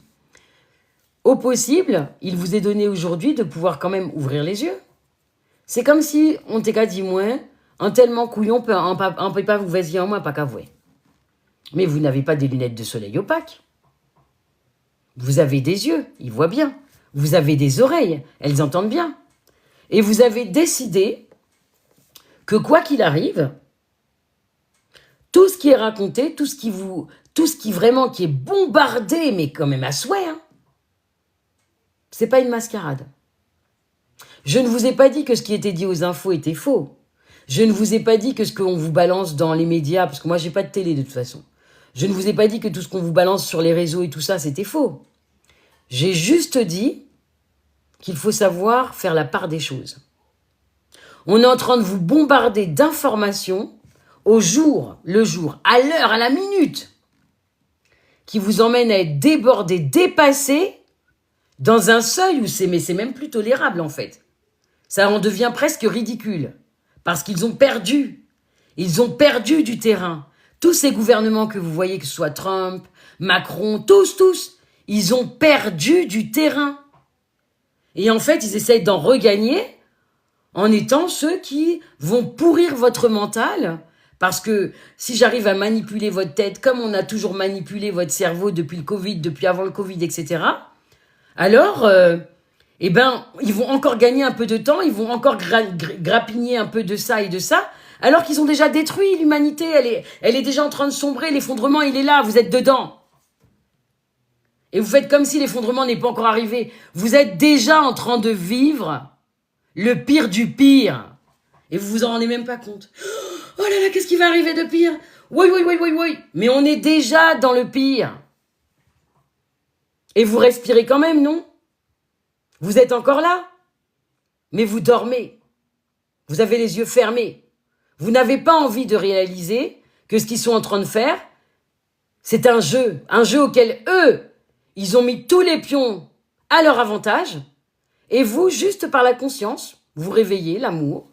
Speaker 1: Au possible, il vous est donné aujourd'hui de pouvoir quand même ouvrir les yeux. C'est comme si on t'est dit moins, un tellement couillon on peut pas vous vaser en moins, pas qu'avouer. Mais vous n'avez pas des lunettes de soleil opaques. Vous avez des yeux, ils voient bien. Vous avez des oreilles, elles entendent bien. Et vous avez décidé que quoi qu'il arrive, tout ce qui est raconté, tout ce qui est bombardé, mais quand même à souhait, c'est pas une mascarade. Je ne vous ai pas dit que ce qui était dit aux infos était faux. Je ne vous ai pas dit que ce qu'on vous balance dans les médias, parce que moi j'ai pas de télé de toute façon. Je ne vous ai pas dit que tout ce qu'on vous balance sur les réseaux et tout ça, c'était faux. J'ai juste dit qu'il faut savoir faire la part des choses. On est en train de vous bombarder d'informations au jour, le jour, à l'heure, à la minute, qui vous emmènent à être débordés, dépassés, dans un seuil où c'est même plus tolérable en fait. Ça en devient presque ridicule, parce qu'ils ont perdu. Ils ont perdu du terrain. Tous ces gouvernements que vous voyez, que ce soit Trump, Macron, tous, ils ont perdu du terrain. Et en fait, ils essayent d'en regagner en étant ceux qui vont pourrir votre mental. Parce que si j'arrive à manipuler votre tête, comme on a toujours manipulé votre cerveau depuis le Covid, depuis avant le Covid, etc., alors, ils vont encore gagner un peu de temps, ils vont encore grappigner un peu de ça et de ça, alors qu'ils ont déjà détruit l'humanité, elle est déjà en train de sombrer, l'effondrement, il est là, vous êtes dedans. Et vous faites comme si l'effondrement n'est pas encore arrivé. Vous êtes déjà en train de vivre le pire du pire. Et vous vous en rendez même pas compte. Oh là là, qu'est-ce qui va arriver de pire? Oui. Mais on est déjà dans le pire. Et vous respirez quand même, non? Vous êtes encore là? Mais vous dormez. Vous avez les yeux fermés. Vous n'avez pas envie de réaliser que ce qu'ils sont en train de faire, c'est un jeu auquel eux, ils ont mis tous les pions à leur avantage, et vous, juste par la conscience, vous réveillez l'amour,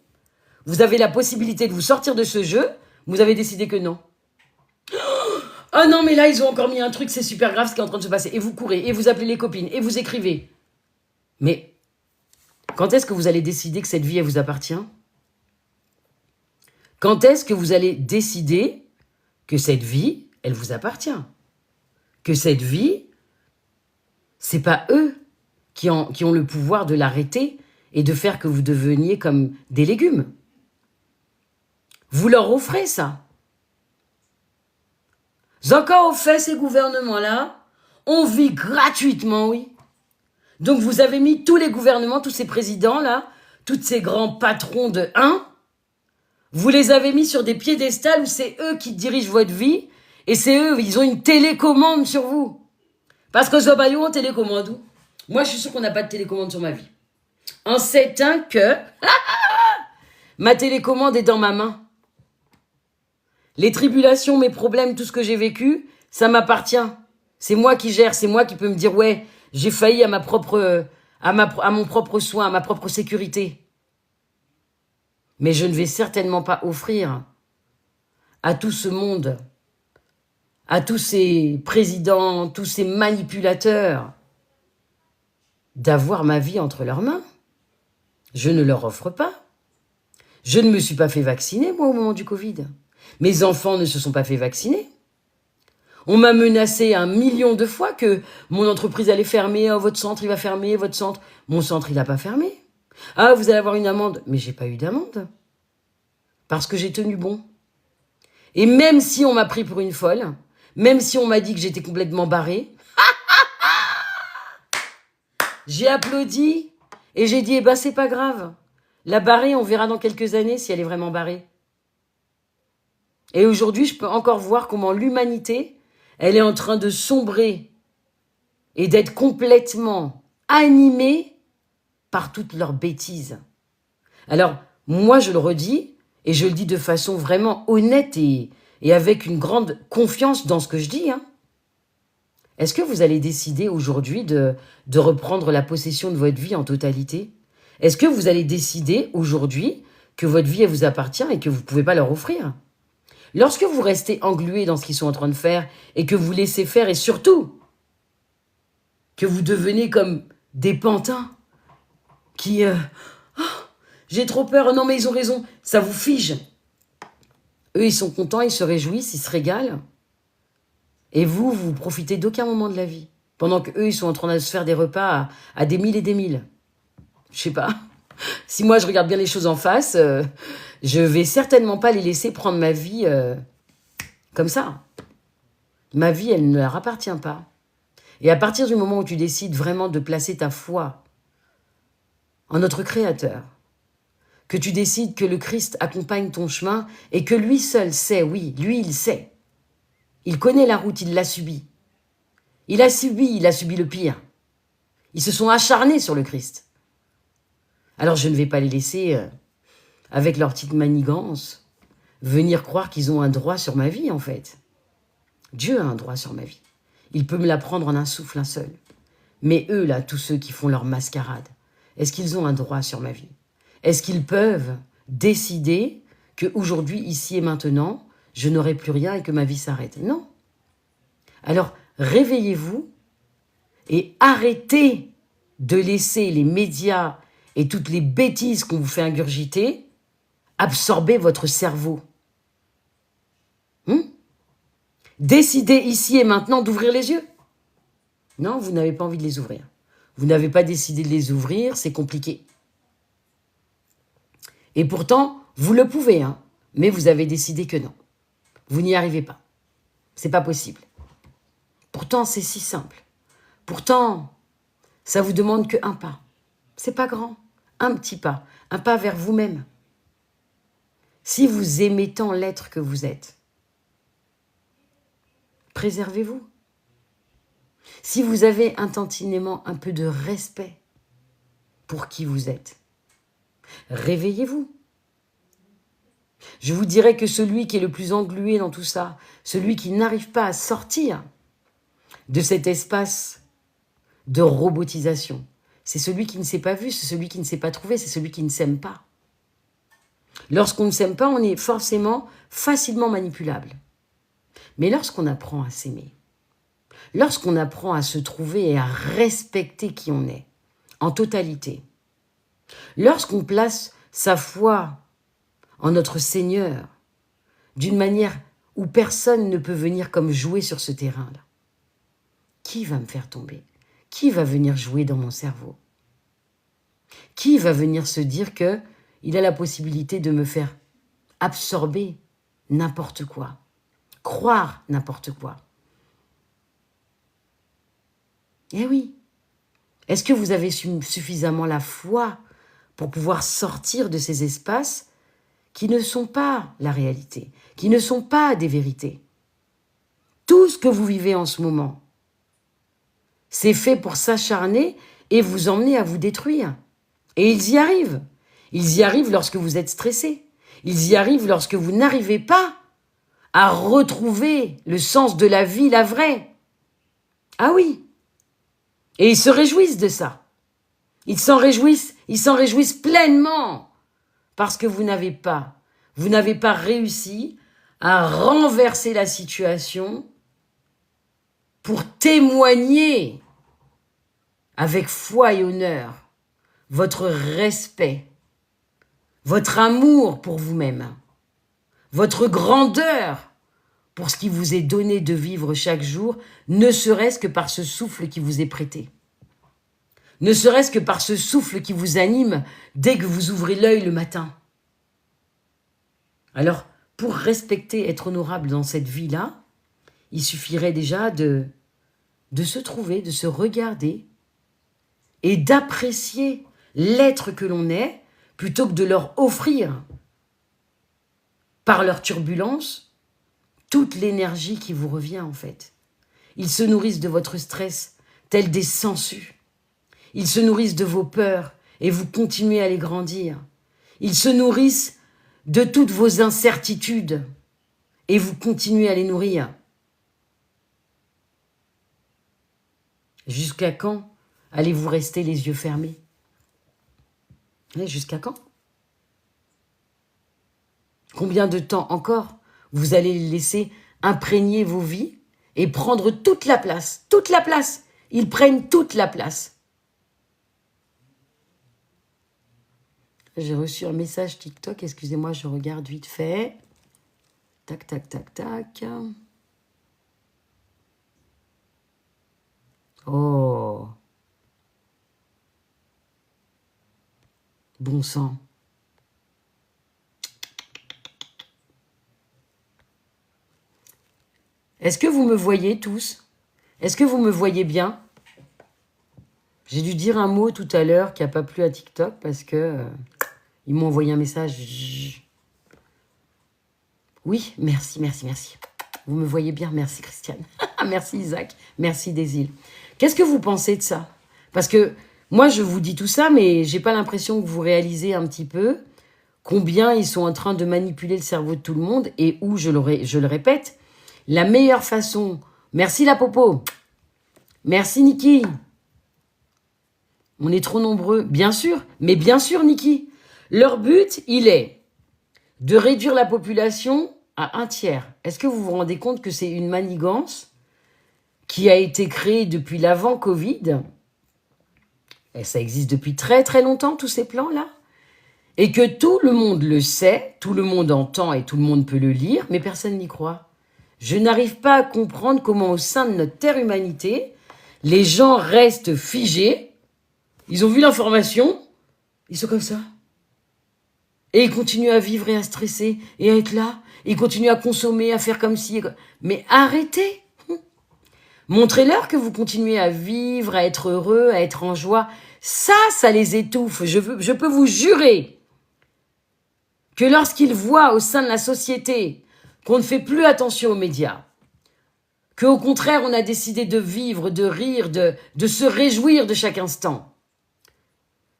Speaker 1: vous avez la possibilité de vous sortir de ce jeu, vous avez décidé que non. Oh non, mais là, ils ont encore mis un truc, c'est super grave ce qui est en train de se passer. Et vous courez, et vous appelez les copines, et vous écrivez. Mais quand est-ce que vous allez décider que cette vie, elle vous appartient? Quand est-ce que vous allez décider que cette vie, elle vous appartient? Que cette vie, c'est pas eux qui ont le pouvoir de l'arrêter et de faire que vous deveniez comme des légumes. Vous leur offrez ça. Encore au fait, ces gouvernements-là, on vit gratuitement, oui. Donc vous avez mis tous les gouvernements, tous ces présidents-là, tous ces grands patrons de 1, vous les avez mis sur des piédestals où c'est eux qui dirigent votre vie et c'est eux, ils ont une télécommande sur vous. Parce que Zobayou, on télécommande où? Moi, je suis sûre qu'on n'a pas de télécommande sur ma vie. En sait-un que ma télécommande est dans ma main. Les tribulations, mes problèmes, tout ce que j'ai vécu, ça m'appartient. C'est moi qui gère, c'est moi qui peux me dire, ouais, j'ai failli à mon propre soin, à ma propre sécurité. Mais je ne vais certainement pas offrir à tout ce monde, à tous ces présidents, tous ces manipulateurs, d'avoir ma vie entre leurs mains. Je ne leur offre pas. Je ne me suis pas fait vacciner, moi, au moment du Covid. Mes enfants ne se sont pas fait vacciner. On m'a menacé 1 million de fois que mon entreprise allait fermer. Oh, votre centre, il va fermer, votre centre. Mon centre, il n'a pas fermé. Ah, vous allez avoir une amende. Mais j'ai pas eu d'amende. Parce que j'ai tenu bon. Et même si on m'a pris pour une folle, même si on m'a dit que j'étais complètement barrée, j'ai applaudi et j'ai dit, eh ben, c'est pas grave. La barrée, on verra dans quelques années si elle est vraiment barrée. Et aujourd'hui, je peux encore voir comment l'humanité, elle est en train de sombrer et d'être complètement animée par toutes leurs bêtises. Alors, moi, je le redis, et je le dis de façon vraiment honnête et avec une grande confiance dans ce que je dis. Hein. Est-ce que vous allez décider aujourd'hui de reprendre la possession de votre vie en totalité? Est-ce que vous allez décider aujourd'hui que votre vie, elle vous appartient et que vous ne pouvez pas leur offrir? Lorsque vous restez englué dans ce qu'ils sont en train de faire et que vous laissez faire, et surtout que vous devenez comme des pantins qui... j'ai trop peur, non mais ils ont raison, ça vous fige. Eux, ils sont contents, ils se réjouissent, ils se régalent. Et vous profitez d'aucun moment de la vie. Pendant qu'eux, ils sont en train de se faire des repas à des mille et des mille. Je sais pas. Si moi, je regarde bien les choses en face, je vais certainement pas les laisser prendre ma vie comme ça. Ma vie, elle ne leur appartient pas. Et à partir du moment où tu décides vraiment de placer ta foi en notre Créateur, que tu décides que le Christ accompagne ton chemin et que lui seul sait, oui, lui, il sait. Il connaît la route, il l'a subie. Il a subi le pire. Ils se sont acharnés sur le Christ. Alors je ne vais pas les laisser, avec leur petite manigance, venir croire qu'ils ont un droit sur ma vie, en fait. Dieu a un droit sur ma vie. Il peut me la prendre en un souffle, un seul. Mais eux, là, tous ceux qui font leur mascarade, est-ce qu'ils ont un droit sur ma vie? Est-ce qu'ils peuvent décider qu'aujourd'hui, ici et maintenant, je n'aurai plus rien et que ma vie s'arrête? Non. Alors, réveillez-vous et arrêtez de laisser les médias et toutes les bêtises qu'on vous fait ingurgiter absorber votre cerveau. Décidez ici et maintenant d'ouvrir les yeux. Non, vous n'avez pas envie de les ouvrir. Vous n'avez pas décidé de les ouvrir, c'est compliqué. Et pourtant, vous le pouvez, hein, mais vous avez décidé que non. Vous n'y arrivez pas. C'est pas possible. Pourtant, c'est si simple. Pourtant, ça vous demande qu'un pas. C'est pas grand. Un petit pas. Un pas vers vous-même. Si vous aimez tant l'être que vous êtes, préservez-vous. Si vous avez intensément un peu de respect pour qui vous êtes, réveillez-vous. Je vous dirais que celui qui est le plus englué dans tout ça, celui qui n'arrive pas à sortir de cet espace de robotisation, c'est celui qui ne s'est pas vu, c'est celui qui ne s'est pas trouvé, c'est celui qui ne s'aime pas. Lorsqu'on ne s'aime pas, on est forcément facilement manipulable. Mais lorsqu'on apprend à s'aimer, lorsqu'on apprend à se trouver et à respecter qui on est, en totalité, lorsqu'on place sa foi en notre Seigneur, d'une manière où personne ne peut venir comme jouer sur ce terrain-là, qui va me faire tomber? Qui va venir jouer dans mon cerveau? Qui va venir se dire qu'il a la possibilité de me faire absorber n'importe quoi, croire n'importe quoi? Eh oui. Est-ce que vous avez suffisamment la foi pour pouvoir sortir de ces espaces qui ne sont pas la réalité, qui ne sont pas des vérités? Tout ce que vous vivez en ce moment, c'est fait pour s'acharner et vous emmener à vous détruire. Et ils y arrivent. Ils y arrivent lorsque vous êtes stressé. Ils y arrivent lorsque vous n'arrivez pas à retrouver le sens de la vie, la vraie. Ah oui. Et ils se réjouissent de ça. Ils s'en réjouissent pleinement. Parce que vous n'avez pas réussi à renverser la situation pour témoigner avec foi et honneur votre respect, votre amour pour vous-même, votre grandeur pour ce qui vous est donné de vivre chaque jour, ne serait-ce que par ce souffle qui vous est prêté. Ne serait-ce que par ce souffle qui vous anime dès que vous ouvrez l'œil le matin. Alors, pour respecter, être honorable dans cette vie-là, il suffirait déjà de se trouver, de se regarder et d'apprécier l'être que l'on est plutôt que de leur offrir, par leur turbulence, toute l'énergie qui vous revient en fait. Ils se nourrissent de votre stress, tels des sangsues. Ils se nourrissent de vos peurs et vous continuez à les grandir. Ils se nourrissent de toutes vos incertitudes et vous continuez à les nourrir. Jusqu'à quand allez-vous rester les yeux fermés? Jusqu'à quand? Combien de temps encore vous allez laisser imprégner vos vies et prendre toute la place? Toute la place. Ils prennent toute la place. J'ai reçu un message TikTok. Excusez-moi, je regarde vite fait. Tac, tac, tac, tac. Oh. Bon sang. Est-ce que vous me voyez tous? Est-ce que vous me voyez bien? J'ai dû dire un mot tout à l'heure qui n'a pas plu à TikTok parce que ils m'ont envoyé un message. Oui, merci, merci, merci. Vous me voyez bien, merci Christiane. Merci Isaac, merci Désil. Qu'est-ce que vous pensez de ça? Parce que Moi, je vous dis tout ça, mais j'ai pas l'impression que vous réalisez un petit peu combien ils sont en train de manipuler le cerveau de tout le monde et où, je le répète, la meilleure façon... Merci la Popo. Merci Niki. On est trop nombreux. Bien sûr, mais bien sûr Niki. Leur but, il est de réduire la population à 1/3. Est-ce que vous vous rendez compte que c'est une manigance qui a été créée depuis l'avant-Covid? Et ça existe depuis très très longtemps, tous ces plans-là. Et que tout le monde le sait, tout le monde entend et tout le monde peut le lire, mais personne n'y croit. Je n'arrive pas à comprendre comment au sein de notre terre humanité, les gens restent figés, ils ont vu l'information, ils sont comme ça. Et ils continuent à vivre et à stresser et à être là. Ils continuent à consommer, à faire comme si... Mais arrêtez! Montrez-leur que vous continuez à vivre, à être heureux, à être en joie. Ça les étouffe. Je peux vous jurer que lorsqu'ils voient au sein de la société qu'on ne fait plus attention aux médias, qu'au contraire, on a décidé de vivre, de rire, de se réjouir de chaque instant,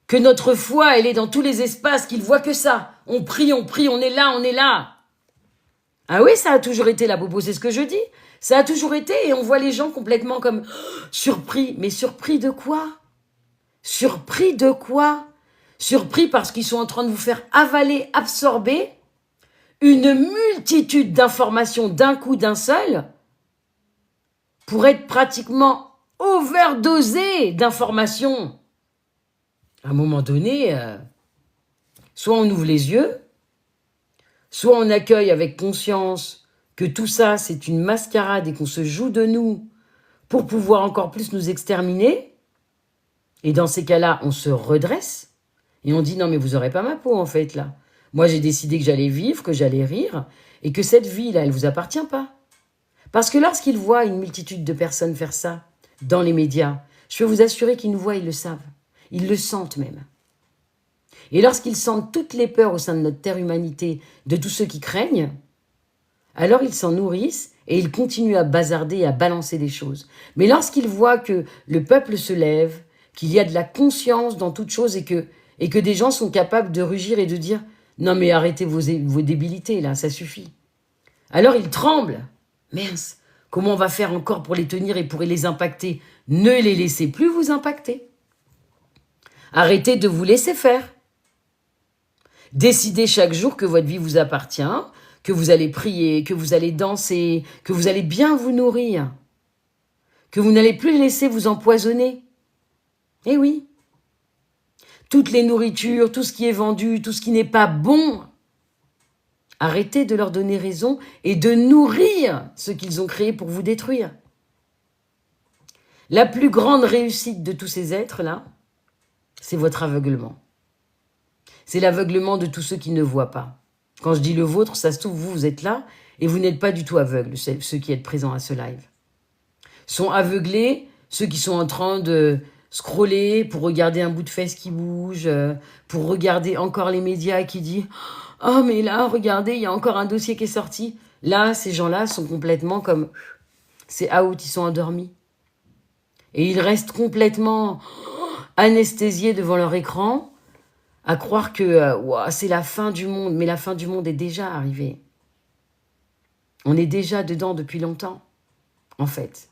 Speaker 1: que notre foi, elle est dans tous les espaces, qu'ils voient que ça. On prie, on est là, on est là. Ah oui, ça a toujours été la Bobo, c'est ce que je dis. Ça a toujours été et on voit les gens complètement comme surpris. Mais surpris de quoi? Surpris de quoi? Surpris parce qu'ils sont en train de vous faire avaler, absorber une multitude d'informations d'un coup, d'un seul, pour être pratiquement overdosé d'informations. À un moment donné, soit on ouvre les yeux, soit on accueille avec conscience que tout ça, c'est une mascarade et qu'on se joue de nous pour pouvoir encore plus nous exterminer. Et dans ces cas-là, on se redresse et on dit non mais vous n'aurez pas ma peau en fait là. Moi j'ai décidé que j'allais vivre, que j'allais rire et que cette vie-là, elle ne vous appartient pas. Parce que lorsqu'ils voient une multitude de personnes faire ça dans les médias, je peux vous assurer qu'ils nous voient, ils le savent. Ils le sentent même. Et lorsqu'ils sentent toutes les peurs au sein de notre terre humanité, de tous ceux qui craignent, alors ils s'en nourrissent et ils continuent à bazarder et à balancer des choses. Mais lorsqu'ils voient que le peuple se lève, qu'il y a de la conscience dans toute chose et que des gens sont capables de rugir et de dire « Non mais arrêtez vos débilités là, ça suffit ». Alors ils tremblent. Mince, comment on va faire encore pour les tenir et pour les impacter? Ne les laissez plus vous impacter. Arrêtez de vous laisser faire. Décidez chaque jour que votre vie vous appartient, que vous allez prier, que vous allez danser, que vous allez bien vous nourrir, que vous n'allez plus laisser vous empoisonner. Eh oui. Toutes les nourritures, tout ce qui est vendu, tout ce qui n'est pas bon, arrêtez de leur donner raison et de nourrir ce qu'ils ont créé pour vous détruire. La plus grande réussite de tous ces êtres-là, c'est votre aveuglement. C'est l'aveuglement de tous ceux qui ne voient pas. Quand je dis le vôtre, ça se trouve, vous êtes là et vous n'êtes pas du tout aveugles, ceux qui êtes présents à ce live. Sont aveuglés ceux qui sont en train de scroller pour regarder un bout de fesse qui bouge, pour regarder encore les médias qui disent « Oh, mais là, regardez, il y a encore un dossier qui est sorti. » Là, ces gens-là sont complètement comme... C'est out, ils sont endormis. Et ils restent complètement anesthésiés devant leur écran, à croire que c'est la fin du monde. Mais la fin du monde est déjà arrivée. On est déjà dedans depuis longtemps, en fait.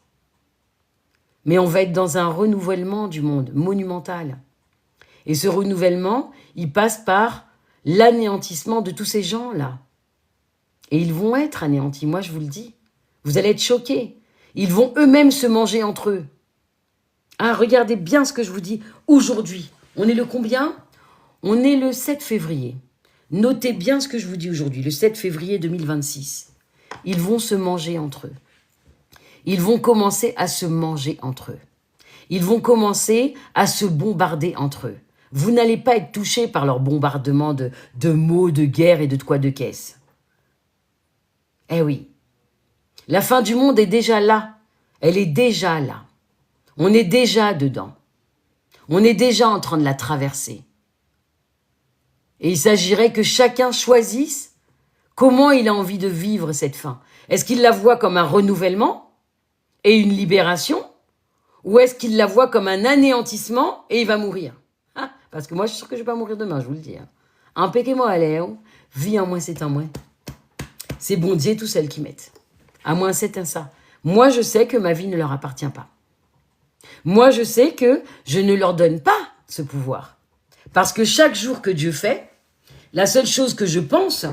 Speaker 1: Mais on va être dans un renouvellement du monde monumental. Et ce renouvellement, il passe par l'anéantissement de tous ces gens-là. Et ils vont être anéantis, moi je vous le dis. Vous allez être choqués. Ils vont eux-mêmes se manger entre eux. Ah, regardez bien ce que je vous dis aujourd'hui. On est le combien ? On est le 7 février. Notez bien ce que je vous dis aujourd'hui, le 7 février 2026. Ils vont se manger entre eux. Ils vont commencer à se manger entre eux. Ils vont commencer à se bombarder entre eux. Vous n'allez pas être touchés par leur bombardement de mots, de guerre et de quoi de caisse. Eh oui. La fin du monde est déjà là. Elle est déjà là. On est déjà dedans. On est déjà en train de la traverser. Et il s'agirait que chacun choisisse comment il a envie de vivre cette fin. Est-ce qu'il la voit comme un renouvellement et une libération? Ou est-ce qu'il la voit comme un anéantissement et il va mourir? Ah, parce que moi, je suis sûre que je ne vais pas mourir demain, je vous le dis. Impeccable à l'air, vie en moins, c'est en moins. C'est bon Dieu, tout celles qui mettent. À moins, c'est un ça. Moi, je sais que ma vie ne leur appartient pas. Moi, je sais que je ne leur donne pas ce pouvoir. Parce que chaque jour que Dieu fait, la seule chose que je pense,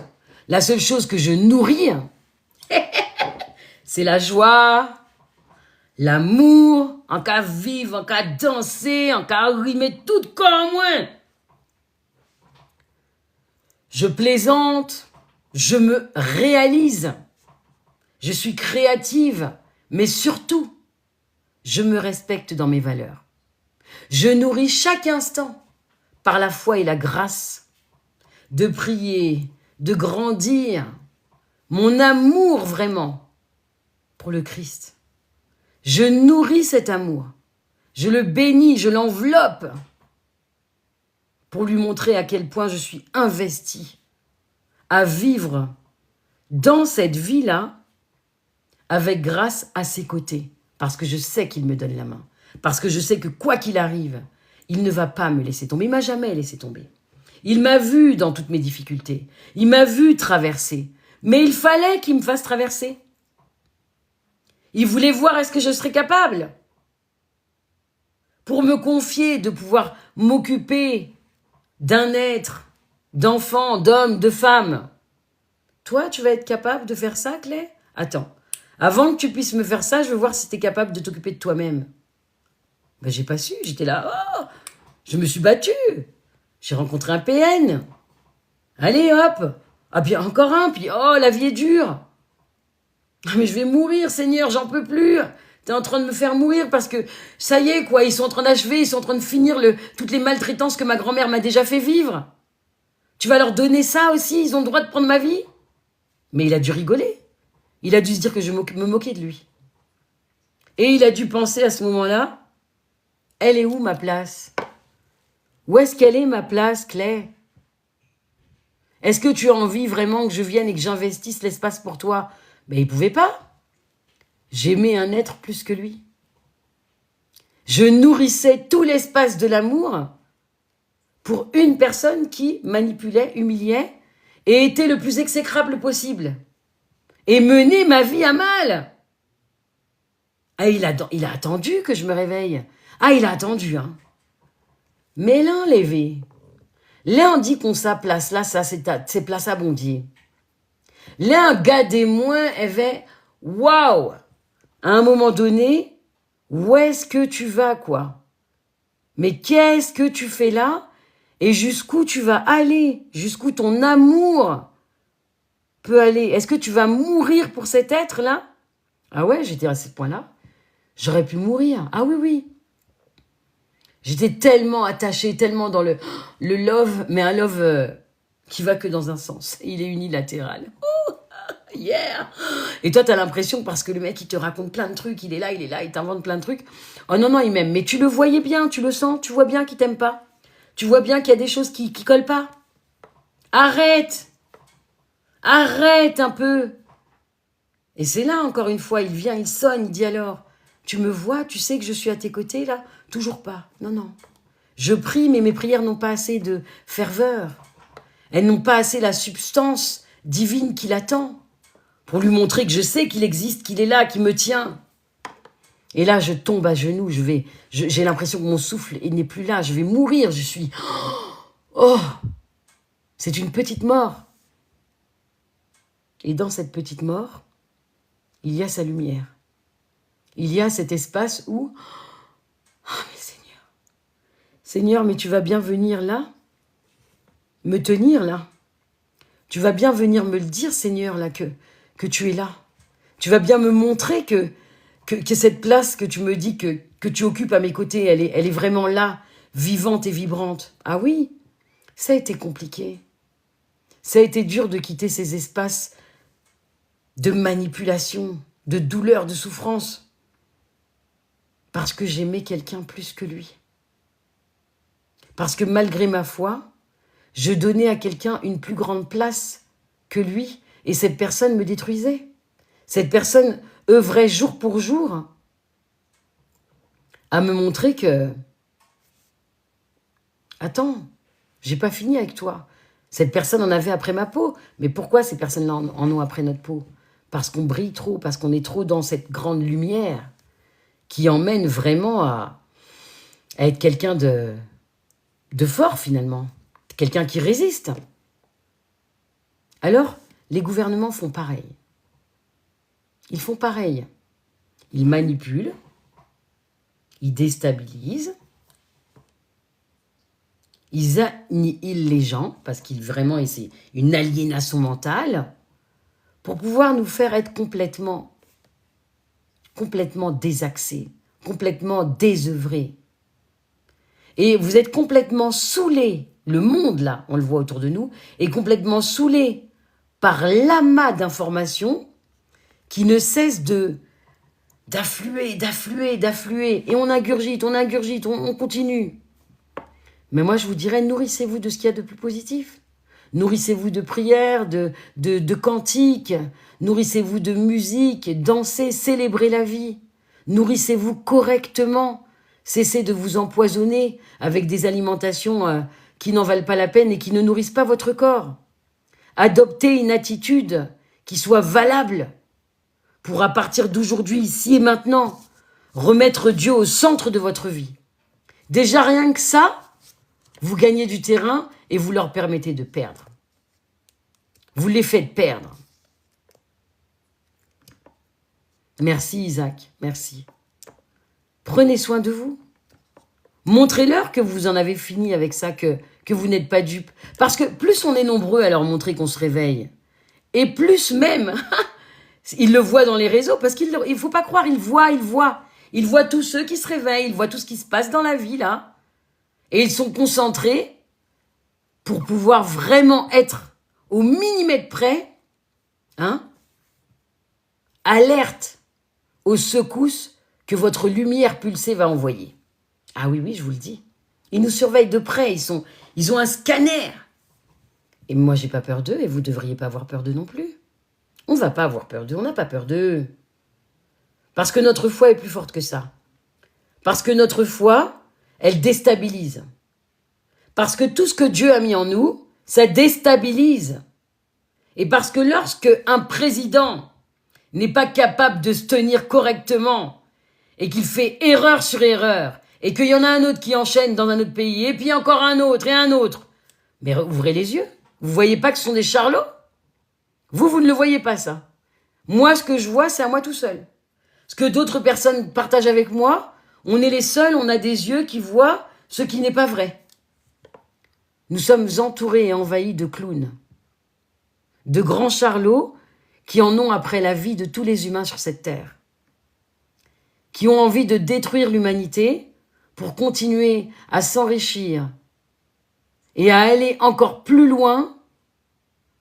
Speaker 1: la seule chose que je nourris, c'est la joie, l'amour, en cas vivre, en cas danser, en cas rimer tout comme moi. Je plaisante, je me réalise, je suis créative, mais surtout, je me respecte dans mes valeurs. Je nourris chaque instant par la foi et la grâce de prier, de grandir, mon amour vraiment pour le Christ. Je nourris cet amour, je le bénis, je l'enveloppe pour lui montrer à quel point je suis investie à vivre dans cette vie-là avec grâce à ses côtés. Parce que je sais qu'il me donne la main. Parce que je sais que quoi qu'il arrive, il ne va pas me laisser tomber. Il m'a jamais laissé tomber. Il m'a vu dans toutes mes difficultés. Il m'a vu traverser. Mais il fallait qu'il me fasse traverser. Il voulait voir est-ce que je serais capable. Pour me confier, de pouvoir m'occuper d'un être, d'enfant, d'homme, de femme. Toi, tu vas être capable de faire ça, Claire? Attends. Avant que tu puisses me faire ça, je veux voir si tu es capable de t'occuper de toi-même. Ben, j'ai pas su. J'étais là. Oh, je me suis battue. J'ai rencontré un PN. Allez, hop. Ah, bien encore un. Puis, oh, la vie est dure. Ah, mais je vais mourir, Seigneur, j'en peux plus. T'es en train de me faire mourir parce que, ça y est, quoi, ils sont en train d'achever, ils sont en train de finir toutes les maltraitances que ma grand-mère m'a déjà fait vivre. Tu vas leur donner ça aussi, ils ont le droit de prendre ma vie? Mais il a dû rigoler. Il a dû se dire que je me moquais de lui. Et il a dû penser à ce moment-là, elle est où ma place? Où est-ce qu'elle est ma place, Claire? Est-ce que tu as envie vraiment que je vienne et que j'investisse l'espace pour toi? Ben, il ne pouvait pas. J'aimais un être plus que lui. Je nourrissais tout l'espace de l'amour pour une personne qui manipulait, humiliait et était le plus exécrable possible. Et menait ma vie à mal. Ah, il a attendu que je me réveille. Ah, il a attendu, hein. Mais l'un levé. Là, on dit qu'on sa place là, ça c'est place à bondier. Là, un gars des moins avait, waouh, à un moment donné, où est-ce que tu vas, quoi? Mais qu'est-ce que tu fais là? Et jusqu'où tu vas aller? Jusqu'où ton amour peut aller? Est-ce que tu vas mourir pour cet être-là? Ah ouais, j'étais à ce point-là. J'aurais pu mourir. Ah oui, oui. J'étais tellement attachée, tellement dans le love, mais un love qui va que dans un sens. Il est unilatéral. Oh, yeah. Et toi, t'as l'impression, parce que le mec, il te raconte plein de trucs, il est là, il t'invente plein de trucs. Oh non, non, il m'aime. Mais tu le voyais bien, tu le sens, tu vois bien qu'il t'aime pas. Tu vois bien qu'il y a des choses qui collent pas. Arrête. Arrête un peu. Et c'est là, encore une fois, il vient, il sonne, il dit alors, tu me vois, tu sais que je suis à tes côtés, là? Toujours pas. Non, non. Je prie, mais mes prières n'ont pas assez de ferveur. Elles n'ont pas assez la substance divine qui l'attend pour lui montrer que je sais qu'il existe, qu'il est là, qu'il me tient. Et là, je tombe à genoux, j'ai l'impression que mon souffle il n'est plus là, je vais mourir, je suis... Oh, c'est une petite mort. Et dans cette petite mort, il y a sa lumière. Il y a cet espace où... Oh, mais Seigneur. Seigneur, mais tu vas bien venir là? Me tenir là? Tu vas bien venir me le dire, Seigneur, là, que tu es là. Tu vas bien me montrer que cette place que tu me dis que tu occupes à mes côtés, elle est vraiment là, vivante et vibrante. Ah oui, ça a été compliqué. Ça a été dur de quitter ces espaces de manipulation, de douleur, de souffrance. Parce que j'aimais quelqu'un plus que lui. Parce que malgré ma foi, je donnais à quelqu'un une plus grande place que lui. Et cette personne me détruisait. Cette personne œuvrait jour pour jour à me montrer que... Attends, j'ai pas fini avec toi. Cette personne en avait après ma peau. Mais pourquoi ces personnes-là en ont après notre peau? Parce qu'on brille trop, parce qu'on est trop dans cette grande lumière qui emmène vraiment à être quelqu'un de fort, finalement. Quelqu'un qui résiste. Alors, les gouvernements font pareil. Ils font pareil. Ils manipulent, ils déstabilisent, ils annihilent les gens, parce qu'ils vraiment, c'est une aliénation mentale, pour pouvoir nous faire être complètement désaxés, complètement désœuvrés. Et vous êtes complètement saoulés, le monde là, on le voit autour de nous, est complètement saoulé par l'amas d'informations qui ne cesse d'affluer. Et on ingurgite, on continue. Mais moi, je vous dirais, nourrissez-vous de ce qu'il y a de plus positif. Nourrissez-vous de prières, de cantiques. Nourrissez-vous de musique, dansez, célébrez la vie. Nourrissez-vous correctement. Cessez de vous empoisonner avec des alimentations qui n'en valent pas la peine et qui ne nourrissent pas votre corps. Adoptez une attitude qui soit valable pour, à partir d'aujourd'hui, ici et maintenant, remettre Dieu au centre de votre vie. Déjà, rien que ça, vous gagnez du terrain et vous leur permettez de perdre. Vous les faites perdre. Merci Isaac, merci. Prenez soin de vous. Montrez-leur que vous en avez fini avec ça, que vous n'êtes pas dupes. Parce que plus on est nombreux à leur montrer qu'on se réveille, et plus même, ils le voient dans les réseaux, parce qu'il ne faut pas croire, ils voient. Ils voient tous ceux qui se réveillent, ils voient tout ce qui se passe dans la vie, là. Et ils sont concentrés pour pouvoir vraiment être au millimètre près, alerte aux secousses que votre lumière pulsée va envoyer. Ah oui, je vous le dis. Ils nous surveillent de près, ils ont un scanner. Et moi, j'ai pas peur d'eux, et vous devriez pas avoir peur d'eux non plus. On va pas avoir peur d'eux, on n'a pas peur d'eux. Parce que notre foi est plus forte que ça. Parce que notre foi, elle déstabilise. Parce que tout ce que Dieu a mis en nous, ça déstabilise. Et parce que lorsque un président n'est pas capable de se tenir correctement et qu'il fait erreur sur erreur et qu'il y en a un autre qui enchaîne dans un autre pays et puis encore un autre et un autre, mais ouvrez les yeux. Vous voyez pas que ce sont des charlots? Vous ne le voyez pas ça. Moi, ce que je vois, c'est à moi tout seul. Ce que d'autres personnes partagent avec moi, on est les seuls, on a des yeux qui voient ce qui n'est pas vrai. Nous sommes entourés et envahis de clowns, de grands charlots qui en ont après la vie de tous les humains sur cette terre, qui ont envie de détruire l'humanité pour continuer à s'enrichir et à aller encore plus loin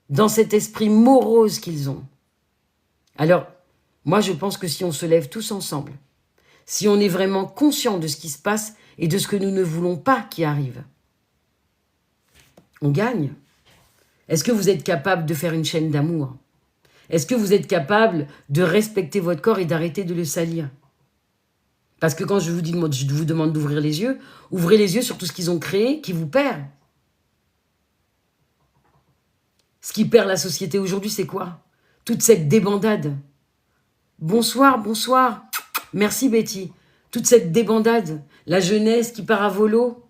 Speaker 1: dans cet esprit morose qu'ils ont. Alors, moi je pense que si on se lève tous ensemble, si on est vraiment conscient de ce qui se passe et de ce que nous ne voulons pas qui arrive, on gagne. Est-ce que vous êtes capable de faire une chaîne d'amour? Est-ce que vous êtes capable de respecter votre corps et d'arrêter de le salir? Parce que quand je vous demande d'ouvrir les yeux, ouvrez les yeux sur tout ce qu'ils ont créé qui vous perd. Ce qui perd la société aujourd'hui, c'est quoi? Toute cette débandade. Bonsoir. Merci Betty. Toute cette débandade. La jeunesse qui part à volo.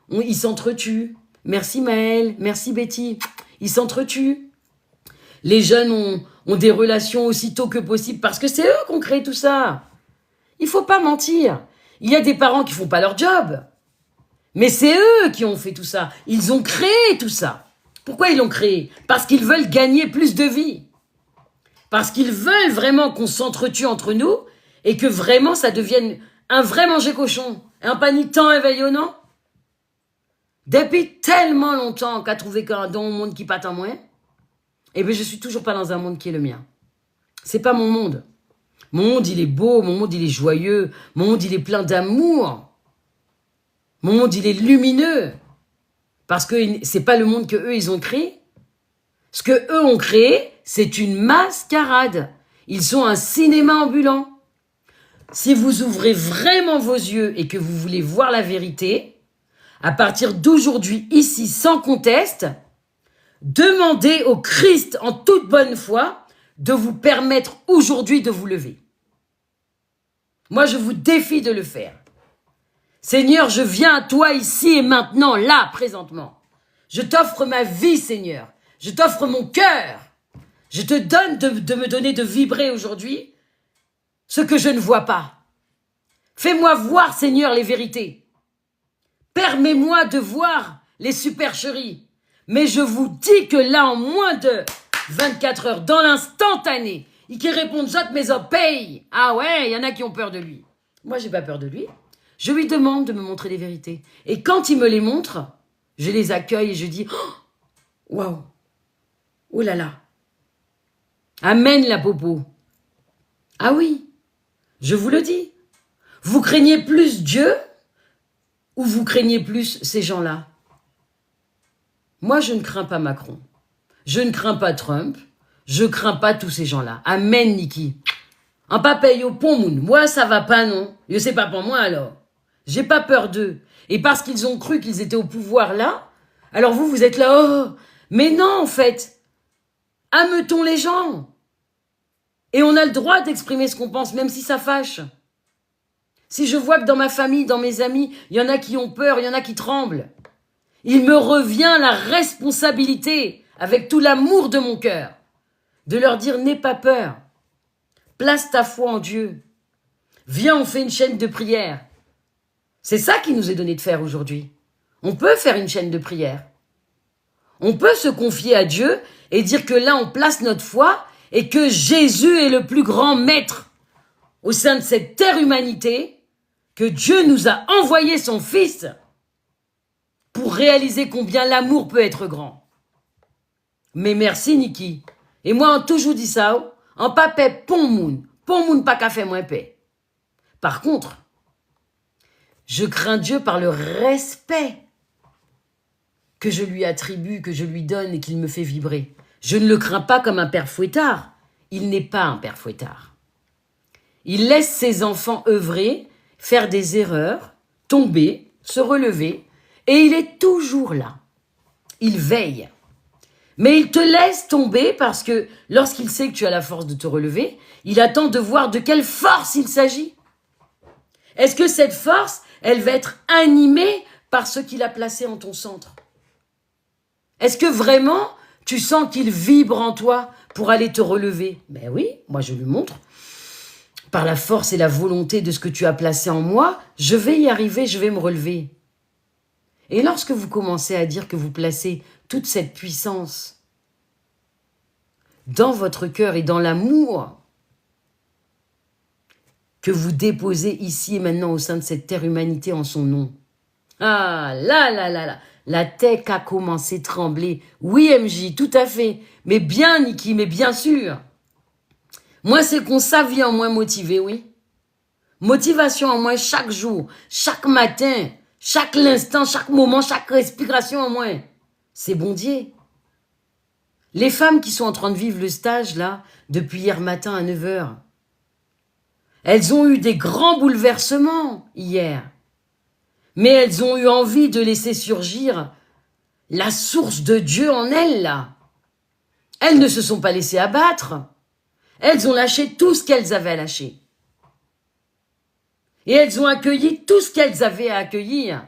Speaker 1: Ils s'entretuent. Merci Maëlle. Merci Betty. Ils s'entretuent. Les jeunes ont des relations aussitôt que possible parce que c'est eux qui ont créé tout ça. Il ne faut pas mentir. Il y a des parents qui ne font pas leur job. Mais c'est eux qui ont fait tout ça. Ils ont créé tout ça. Pourquoi ils l'ont créé? Parce qu'ils veulent gagner plus de vie. Parce qu'ils veulent vraiment qu'on s'entretue entre nous et que vraiment ça devienne un vrai manger cochon. Un panique éveillonnant. Depuis tellement longtemps qu'à trouver qu'un don au monde qui pâte en moins, eh bien je suis toujours pas dans un monde qui est le mien. C'est pas mon monde. Mon monde, il est beau, mon monde, il est joyeux, mon monde, il est plein d'amour. Mon monde, il est lumineux. Parce que c'est pas le monde que eux ils ont créé. Ce que eux ont créé, c'est une mascarade. Ils sont un cinéma ambulant. si vous ouvrez vraiment vos yeux et que vous voulez voir la vérité, à partir d'aujourd'hui, ici, sans conteste, demandez au Christ en toute bonne foi de vous permettre aujourd'hui de vous lever. Moi, je vous défie de le faire. Seigneur, je viens à toi ici et maintenant, là, présentement. Je t'offre ma vie, Seigneur. Je t'offre mon cœur. Je te donne de me donner de vibrer aujourd'hui ce que je ne vois pas. Fais-moi voir, Seigneur, les vérités. Permets-moi de voir les supercheries. Mais je vous dis que là, en moins de 24 heures, dans l'instantané, et qui répondent, j'ote mes paye. Ah ouais, il y en a qui ont peur de lui. Moi, j'ai pas peur de lui. Je lui demande de me montrer les vérités. Et quand il me les montre, je les accueille et je dis, waouh, oh là là. Amen la popo. Ah oui, je vous le dis. Vous craignez plus Dieu ou vous craignez plus ces gens-là? Moi, je ne crains pas Macron. Je ne crains pas Trump. Je ne crains pas tous ces gens-là. Amen, Niki. En pas paye au pont moun. Moi, ça va pas, non. Je sais pas pour moi, alors. J'ai pas peur d'eux. Et parce qu'ils ont cru qu'ils étaient au pouvoir là, alors vous êtes là, oh. Mais non, en fait. Ameutons les gens. Et on a le droit d'exprimer ce qu'on pense, même si ça fâche. Si je vois que dans ma famille, dans mes amis, il y en a qui ont peur, il y en a qui tremblent, il me revient la responsabilité, avec tout l'amour de mon cœur, de leur dire, n'aie pas peur. Place ta foi en Dieu. Viens, on fait une chaîne de prière. C'est ça qui nous est donné de faire aujourd'hui. On peut faire une chaîne de prière. On peut se confier à Dieu et dire que là, on place notre foi et que Jésus est le plus grand maître au sein de cette terre humanité, que Dieu nous a envoyé son Fils pour réaliser combien l'amour peut être grand. Mais merci, Niki. Et moi, on toujours dit ça, en pas paix, pon moun pas qu'à faire moins paix. Par contre, je crains Dieu par le respect que je lui attribue, que je lui donne et qu'il me fait vibrer. Je ne le crains pas comme un père fouettard. Il n'est pas un père fouettard. Il laisse ses enfants œuvrer, faire des erreurs, tomber, se relever, et il est toujours là. Il veille. Mais il te laisse tomber parce que lorsqu'il sait que tu as la force de te relever, il attend de voir de quelle force il s'agit. Est-ce que cette force, elle va être animée par ce qu'il a placé en ton centre? Est-ce que vraiment, tu sens qu'il vibre en toi pour aller te relever? Ben oui, moi je lui montre. Par la force et la volonté de ce que tu as placé en moi, je vais y arriver, je vais me relever. Et lorsque vous commencez à dire que vous placez toute cette puissance dans votre cœur et dans l'amour que vous déposez ici et maintenant au sein de cette terre humanité en son nom. Ah là là là là, la tête a commencé à trembler. Oui MJ, tout à fait. Mais bien Niki, mais bien sûr. Moi c'est qu'on s'avie en moins motivé, oui. Motivation en moins chaque jour, chaque matin, chaque instant, chaque moment, chaque respiration en moins. C'est bon Dieu. Les femmes qui sont en train de vivre le stage là, depuis hier matin à 9 h, elles ont eu des grands bouleversements hier. Mais elles ont eu envie de laisser surgir la source de Dieu en elles, là. Elles ne se sont pas laissées abattre. Elles ont lâché tout ce qu'elles avaient à lâcher. Et elles ont accueilli tout ce qu'elles avaient à accueillir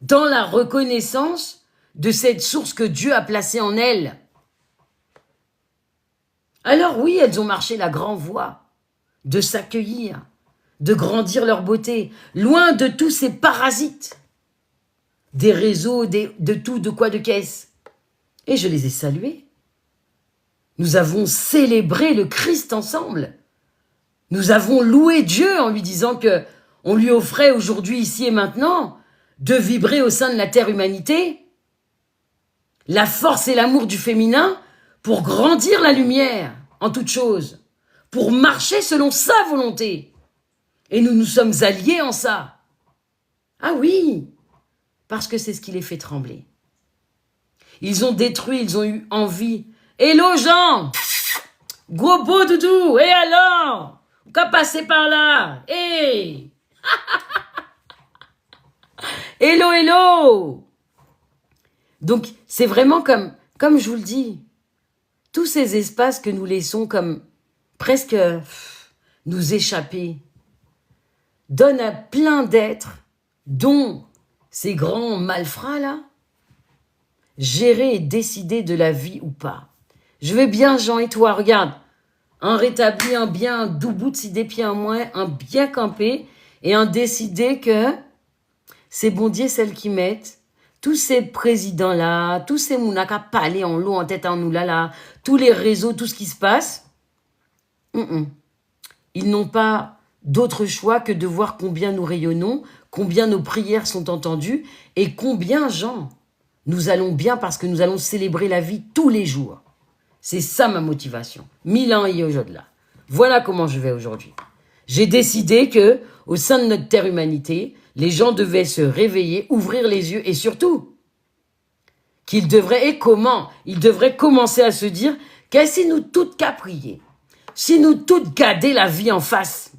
Speaker 1: dans la reconnaissance de cette source que Dieu a placée en elles. Alors oui, elles ont marché la grande voie de s'accueillir, de grandir leur beauté, loin de tous ces parasites, des réseaux, de tout, de quoi de caisse. Et je les ai salués. Nous avons célébré le Christ ensemble. Nous avons loué Dieu en lui disant que on lui offrait aujourd'hui, ici et maintenant, de vibrer au sein de la terre humanité la force et l'amour du féminin pour grandir la lumière en toute chose, pour marcher selon sa volonté. Et nous nous sommes alliés en ça. Ah oui, parce que c'est ce qui les fait trembler. Ils ont détruit, ils ont eu envie. Hello Jean, gros beau doudou, et alors? Qu'à passer par là. Hey! Hello, hello! Donc, c'est vraiment comme je vous le dis, tous ces espaces que nous laissons comme presque nous échapper, donnent à plein d'êtres, dont ces grands malfrats là, gérer et décider de la vie ou pas. Je vais bien, Jean, et toi, regarde, un rétabli, un bien, un doux de 6 des pieds en moins, un bien campé, et un décider que c'est bon Dieu celles qui mettent, tous ces présidents-là, tous ces mounaka parler en l'eau, en tête en nous là, tous les réseaux, tout ce qui se passe, ils n'ont pas d'autre choix que de voir combien nous rayonnons, combien nos prières sont entendues, et combien, Jean, nous allons bien parce que nous allons célébrer la vie tous les jours. C'est ça ma motivation. 1000 ans et au-delà. Voilà comment je vais aujourd'hui. J'ai décidé que, au sein de notre terre humanité, les gens devaient se réveiller, ouvrir les yeux et surtout, qu'ils devraient, et comment, ils devraient commencer à se dire que si nous toutes qu'à prier, si nous toutes garder la vie en face,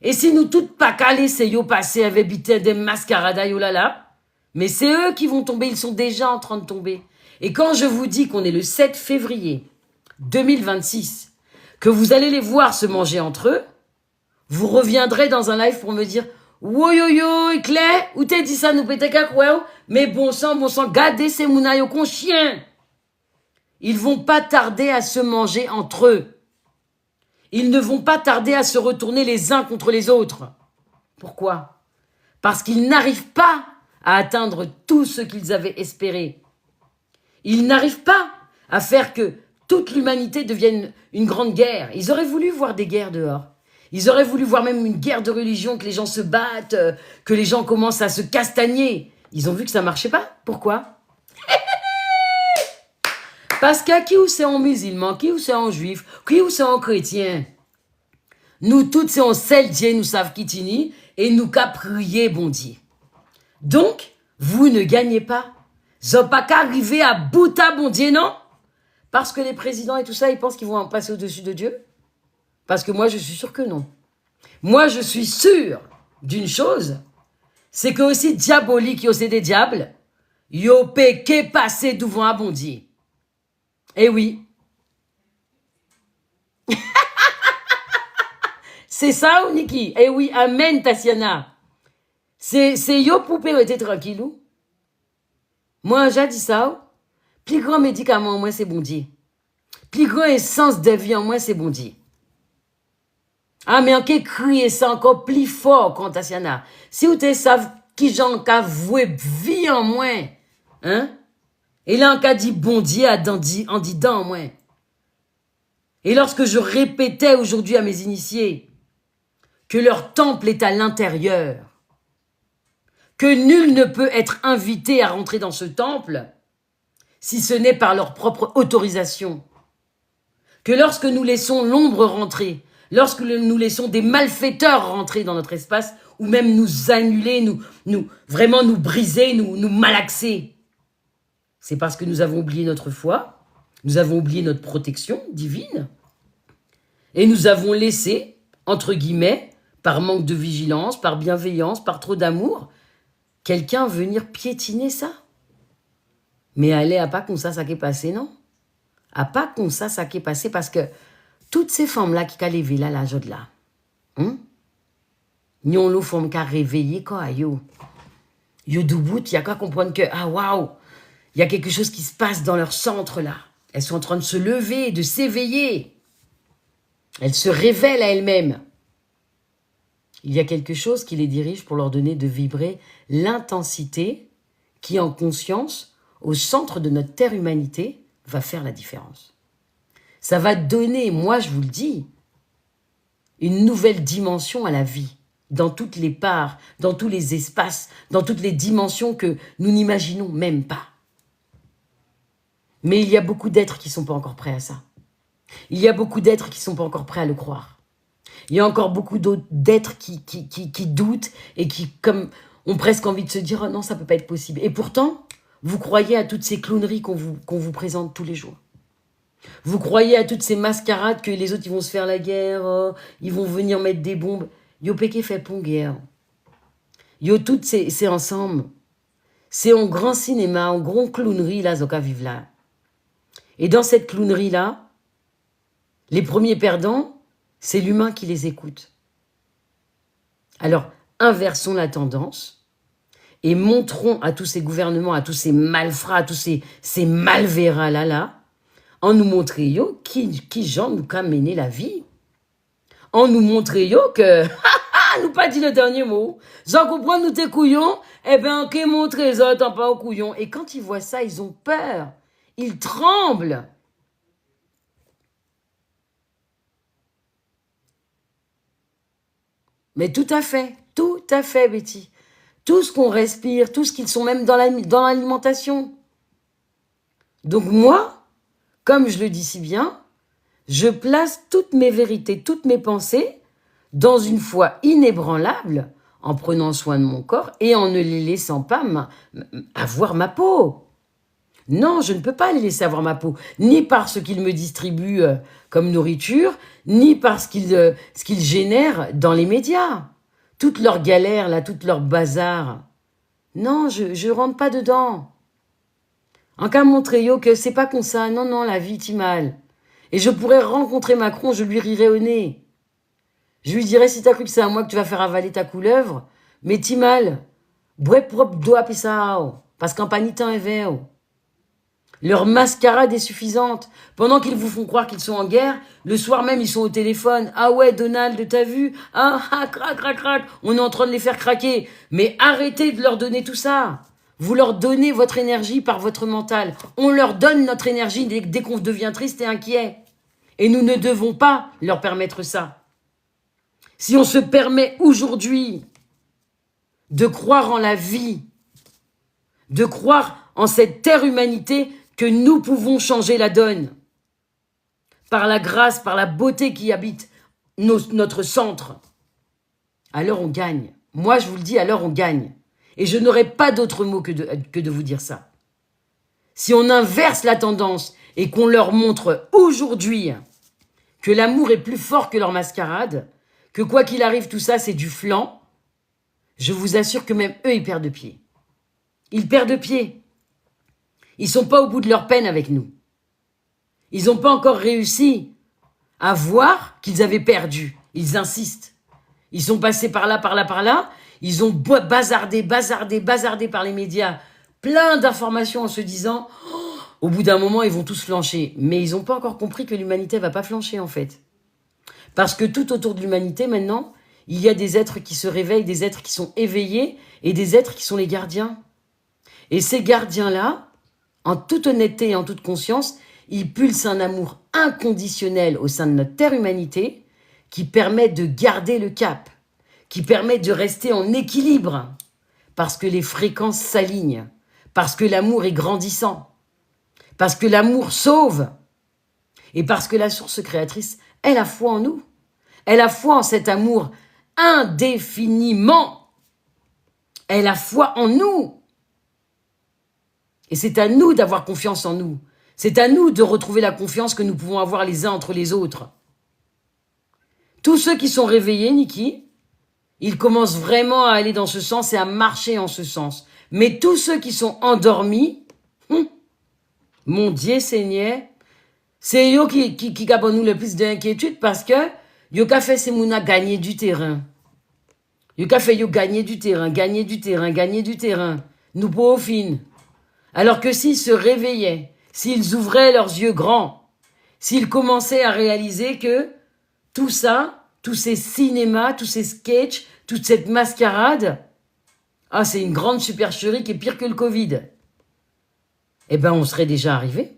Speaker 1: et si nous toutes pas qu'à laisser yo passer avec bité des mascarades yo là, mais c'est eux qui vont tomber, ils sont déjà en train de tomber. Et quand je vous dis qu'on est le 7 février 2026, que vous allez les voir se manger entre eux, vous reviendrez dans un live pour me dire « Woyoyo, Claire, où t'es dit ça, nous pété qu'à quoi? Mais bon sang, gardez ces mounailles con chien. Ils vont pas tarder à se manger entre eux. Ils ne vont pas tarder à se retourner les uns contre les autres. Pourquoi? Parce qu'ils n'arrivent pas à atteindre tout ce qu'ils avaient espéré. Ils n'arrivent pas à faire que toute l'humanité devienne une grande guerre. Ils auraient voulu voir des guerres dehors. Ils auraient voulu voir même une guerre de religion, que les gens se battent, que les gens commencent à se castagner. Ils ont vu que ça marchait pas. Pourquoi? Parce qu'à qui ou c'est en musulman, qui ou c'est en juif, qui ou c'est en chrétien. Nous toutes, c'est en seul Dieu, nous savons qui tini, et nous qu'à prier, bon Dieu. Donc, vous ne gagnez pas. Vous n'avez pas qu'à arriver à bout à bon Dieu, non? Parce que les présidents et tout ça, ils pensent qu'ils vont en passer au-dessus de Dieu? Parce que moi, je suis sûr que non. Moi, je suis sûr d'une chose, c'est que aussi diabolique, yo c'est des diables, yo péqué passer devant un bon Dieu. Eh oui. C'est ça, ou Niki? Eh oui, amen, Tatiana. C'est yo poupée était tranquillou. Moi, j'ai dit ça. Plus grand médicament en moi, c'est bon Dieu. Plus grand essence de vie en moi, c'est bon Dieu. Ah, mais on peut crier ça encore plus fort, quand Tatiana. Si vous te savez qui j'en qu'a voué vie en moi, hein? Et là, on qu'a dit bon Dieu en disant en moi. Et lorsque je répétais aujourd'hui à mes initiés que leur temple est à l'intérieur, que nul ne peut être invité à rentrer dans ce temple si ce n'est par leur propre autorisation, que lorsque nous laissons l'ombre rentrer, lorsque nous laissons des malfaiteurs rentrer dans notre espace, ou même nous annuler, vraiment nous briser, nous malaxer, c'est parce que nous avons oublié notre foi, nous avons oublié notre protection divine, et nous avons laissé, entre guillemets, par manque de vigilance, par bienveillance, par trop d'amour, quelqu'un venir piétiner ça. Mais allez, à pas comme ça qui est passé, non? À pas comme ça qui est passé, parce que toutes ces femmes-là qui ont levé là, la jode là, nous ont les femmes qui ont réveillé, quoi, yo. Yo debout, il y a qu'à comprendre que, ah, waouh, il y a quelque chose qui se passe dans leur centre, là. Elles sont en train de se lever, de s'éveiller. Elles se révèlent à elles-mêmes. Il y a quelque chose qui les dirige pour leur donner de vibrer l'intensité qui, en conscience, au centre de notre terre humanité, va faire la différence. Ça va donner, moi je vous le dis, une nouvelle dimension à la vie, dans toutes les parts, dans tous les espaces, dans toutes les dimensions que nous n'imaginons même pas. Mais il y a beaucoup d'êtres qui ne sont pas encore prêts à ça. Il y a beaucoup d'êtres qui ne sont pas encore prêts à le croire. Il y a encore beaucoup d'êtres qui doutent et qui ont presque envie de se dire « Oh non, ça ne peut pas être possible ». Et pourtant, vous croyez à toutes ces clowneries qu'on vous présente tous les jours. Vous croyez à toutes ces mascarades que les autres, ils vont se faire la guerre, ils vont venir mettre des bombes. Yo péké fait pon guerre. Yo toutes c'est ensemble. C'est un grand cinéma, un grand clownerie là, Zoka vive là. Et dans cette clownerie là, les premiers perdants, c'est l'humain qui les écoute. Alors, inversons la tendance et montrons à tous ces gouvernements, à tous ces malfrats, à tous ces malverras là, en nous montrant yo, qui gens nous a mené la vie. En nous montrant yo que, nous pas dit le dernier mot. J'en comprends, nous t'es couillons, eh ben, qui montre les autres, pas au couillon. Et quand ils voient ça, ils ont peur. Ils tremblent. Mais tout à fait, Betty. Tout ce qu'on respire, tout ce qu'ils sont même dans l'alimentation. Donc moi, comme je le dis si bien, je place toutes mes vérités, toutes mes pensées dans une foi inébranlable, en prenant soin de mon corps et en ne les laissant pas avoir ma peau. Non, je ne peux pas les laisser avoir ma peau, ni par ce qu'ils me distribuent comme nourriture, ni par ce qu'ils génèrent dans les médias. Toutes leurs galères, là, toutes leurs bazars. Non, je rentre pas dedans. En cas montrer yo que c'est pas comme ça, non, la vie t'y mal. Et je pourrais rencontrer Macron, je lui rirais au nez. Je lui dirais, si t'as cru que c'est à moi que tu vas faire avaler ta couleuvre, mais t'y mal. Boué propre doigt pissao, parce qu'en panitant est vert. Leur mascarade est suffisante. Pendant qu'ils vous font croire qu'ils sont en guerre, le soir même, ils sont au téléphone. Ah ouais, Donald, t'as vu? Ah, crac. On est en train de les faire craquer. Mais arrêtez de leur donner tout ça. Vous leur donnez votre énergie par votre mental. On leur donne notre énergie dès qu'on devient triste et inquiet. Et nous ne devons pas leur permettre ça. Si on se permet aujourd'hui de croire en la vie, de croire en cette terre humanité, que nous pouvons changer la donne par la grâce, par la beauté qui habite notre centre, alors on gagne. Moi, je vous le dis, alors on gagne. Et je n'aurai pas d'autre mot que de vous dire ça. Si on inverse la tendance et qu'on leur montre aujourd'hui que l'amour est plus fort que leur mascarade, que quoi qu'il arrive, tout ça, c'est du flanc, je vous assure que même eux, ils perdent pied. Ils perdent pied. Ils sont pas au bout de leur peine avec nous. Ils n'ont pas encore réussi à voir qu'ils avaient perdu. Ils insistent. Ils sont passés par là. Ils ont bazardé par les médias. Plein d'informations en se disant, oh, au bout d'un moment, ils vont tous flancher. Mais ils n'ont pas encore compris que l'humanité va pas flancher, en fait. Parce que tout autour de l'humanité, maintenant, il y a des êtres qui se réveillent, des êtres qui sont éveillés et des êtres qui sont les gardiens. Et ces gardiens-là, en toute honnêteté et en toute conscience, ils pulsent un amour inconditionnel au sein de notre terre humanité qui permet de garder le cap, qui permet de rester en équilibre, parce que les fréquences s'alignent, parce que l'amour est grandissant, parce que l'amour sauve, et parce que la source créatrice, elle a foi en nous. Elle a foi en cet amour indéfiniment. Elle a foi en nous. Et c'est à nous d'avoir confiance en nous. C'est à nous de retrouver la confiance que nous pouvons avoir les uns entre les autres. Tous ceux qui sont réveillés, Niki, ils commencent vraiment à aller dans ce sens et à marcher en ce sens. Mais tous ceux qui sont endormis, mon Dieu Seigneur, c'est eux qui gabent nous le plus d'inquiétude parce que yo ka fait ces mouna gagner du terrain. Yo ka fait yo gagner du terrain. Nous pas au fin. Alors que s'ils se réveillaient, s'ils ouvraient leurs yeux grands, s'ils commençaient à réaliser que tout ça, tous ces cinémas, tous ces sketchs, toute cette mascarade, ah, c'est une grande supercherie qui est pire que le Covid. Eh ben, on serait déjà arrivé.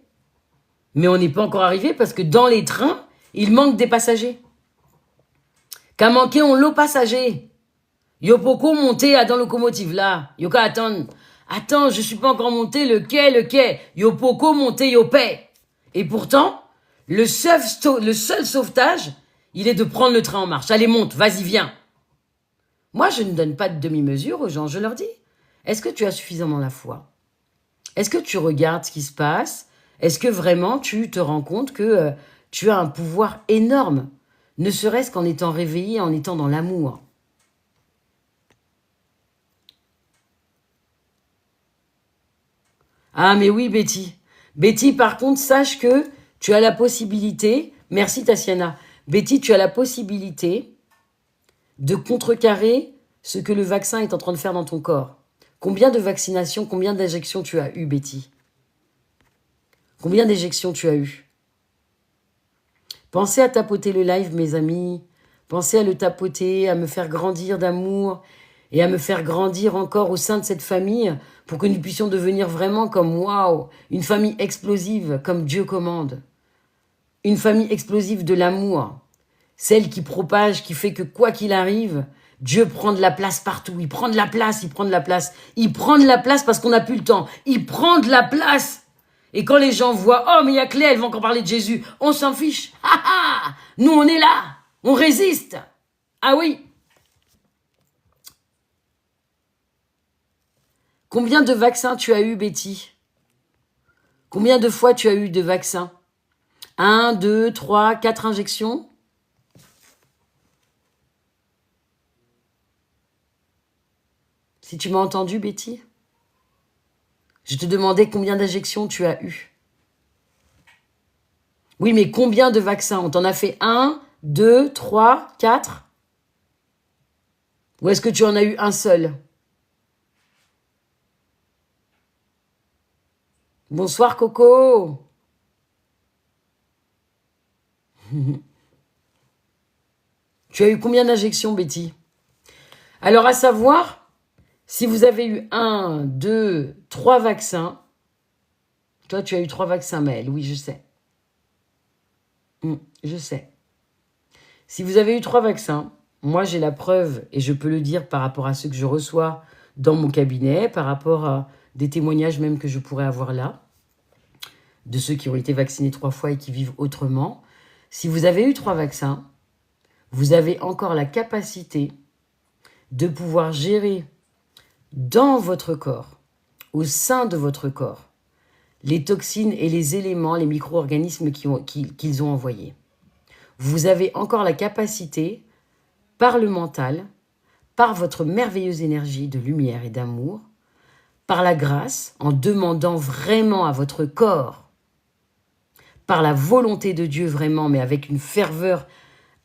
Speaker 1: Mais on n'est pas encore arrivé parce que dans les trains, il manque des passagers. Qu'a manqué, on l'eau passager. Yo poko monter à dans locomotive là. Yo ka attendre. Attends, je suis pas encore monté, le quai. Yo poko monter, yo paix. Et pourtant, le seul sauvetage, il est de prendre le train en marche. Allez, monte, vas-y, viens. Moi, je ne donne pas de demi-mesure aux gens, je leur dis. Est-ce que tu as suffisamment la foi? Est-ce que tu regardes ce qui se passe? Est-ce que vraiment tu te rends compte que tu as un pouvoir énorme, ne serait-ce qu'en étant réveillé, en étant dans l'amour? Ah mais oui Betty. Betty, par contre, sache que tu as la possibilité, merci Tatiana, Betty, tu as la possibilité de contrecarrer ce que le vaccin est en train de faire dans ton corps. Combien de vaccinations, combien d'injections tu as eu, Betty? Combien d'injections tu as eu? Pensez à tapoter le live, mes amis. Pensez à le tapoter, à me faire grandir d'amour et à me faire grandir encore au sein de cette famille pour que nous puissions devenir vraiment comme, waouh, une famille explosive comme Dieu commande. Une famille explosive de l'amour. Celle qui propage, qui fait que quoi qu'il arrive, Dieu prend de la place partout. Il prend de la place, il prend de la place. Il prend de la place parce qu'on n'a plus le temps. Il prend de la place. Et quand les gens voient, oh mais il y a Clé, elle va encore parler de Jésus, on s'en fiche. Ha ha. Nous on est là, on résiste. Ah oui. Combien de vaccins tu as eu, Betty? Combien de fois tu as eu de vaccins? 1, 2, 3, 4 injections? Si tu m'as entendu, Betty? Je te demandais combien d'injections tu as eu. Oui, mais combien de vaccins? On t'en a fait 1, 2, 3, 4? Ou est-ce que tu en as eu un seul? Bonsoir, Coco. Tu as eu combien d'injections, Betty? Alors, à savoir, si vous avez eu 1, 2, 3 vaccins, toi, tu as eu 3 vaccins, Maëlle, oui, je sais. Je sais. Si vous avez eu 3 vaccins, moi, j'ai la preuve, et je peux le dire par rapport à ceux que je reçois dans mon cabinet, par rapport à des témoignages même que je pourrais avoir là, de ceux qui ont été vaccinés 3 fois et qui vivent autrement. Si vous avez eu 3 vaccins, vous avez encore la capacité de pouvoir gérer dans votre corps, au sein de votre corps, les toxines et les éléments, les micro-organismes qu'ils ont envoyés. Vous avez encore la capacité, par le mental, par votre merveilleuse énergie de lumière et d'amour, par la grâce, en demandant vraiment à votre corps, par la volonté de Dieu vraiment, mais avec une ferveur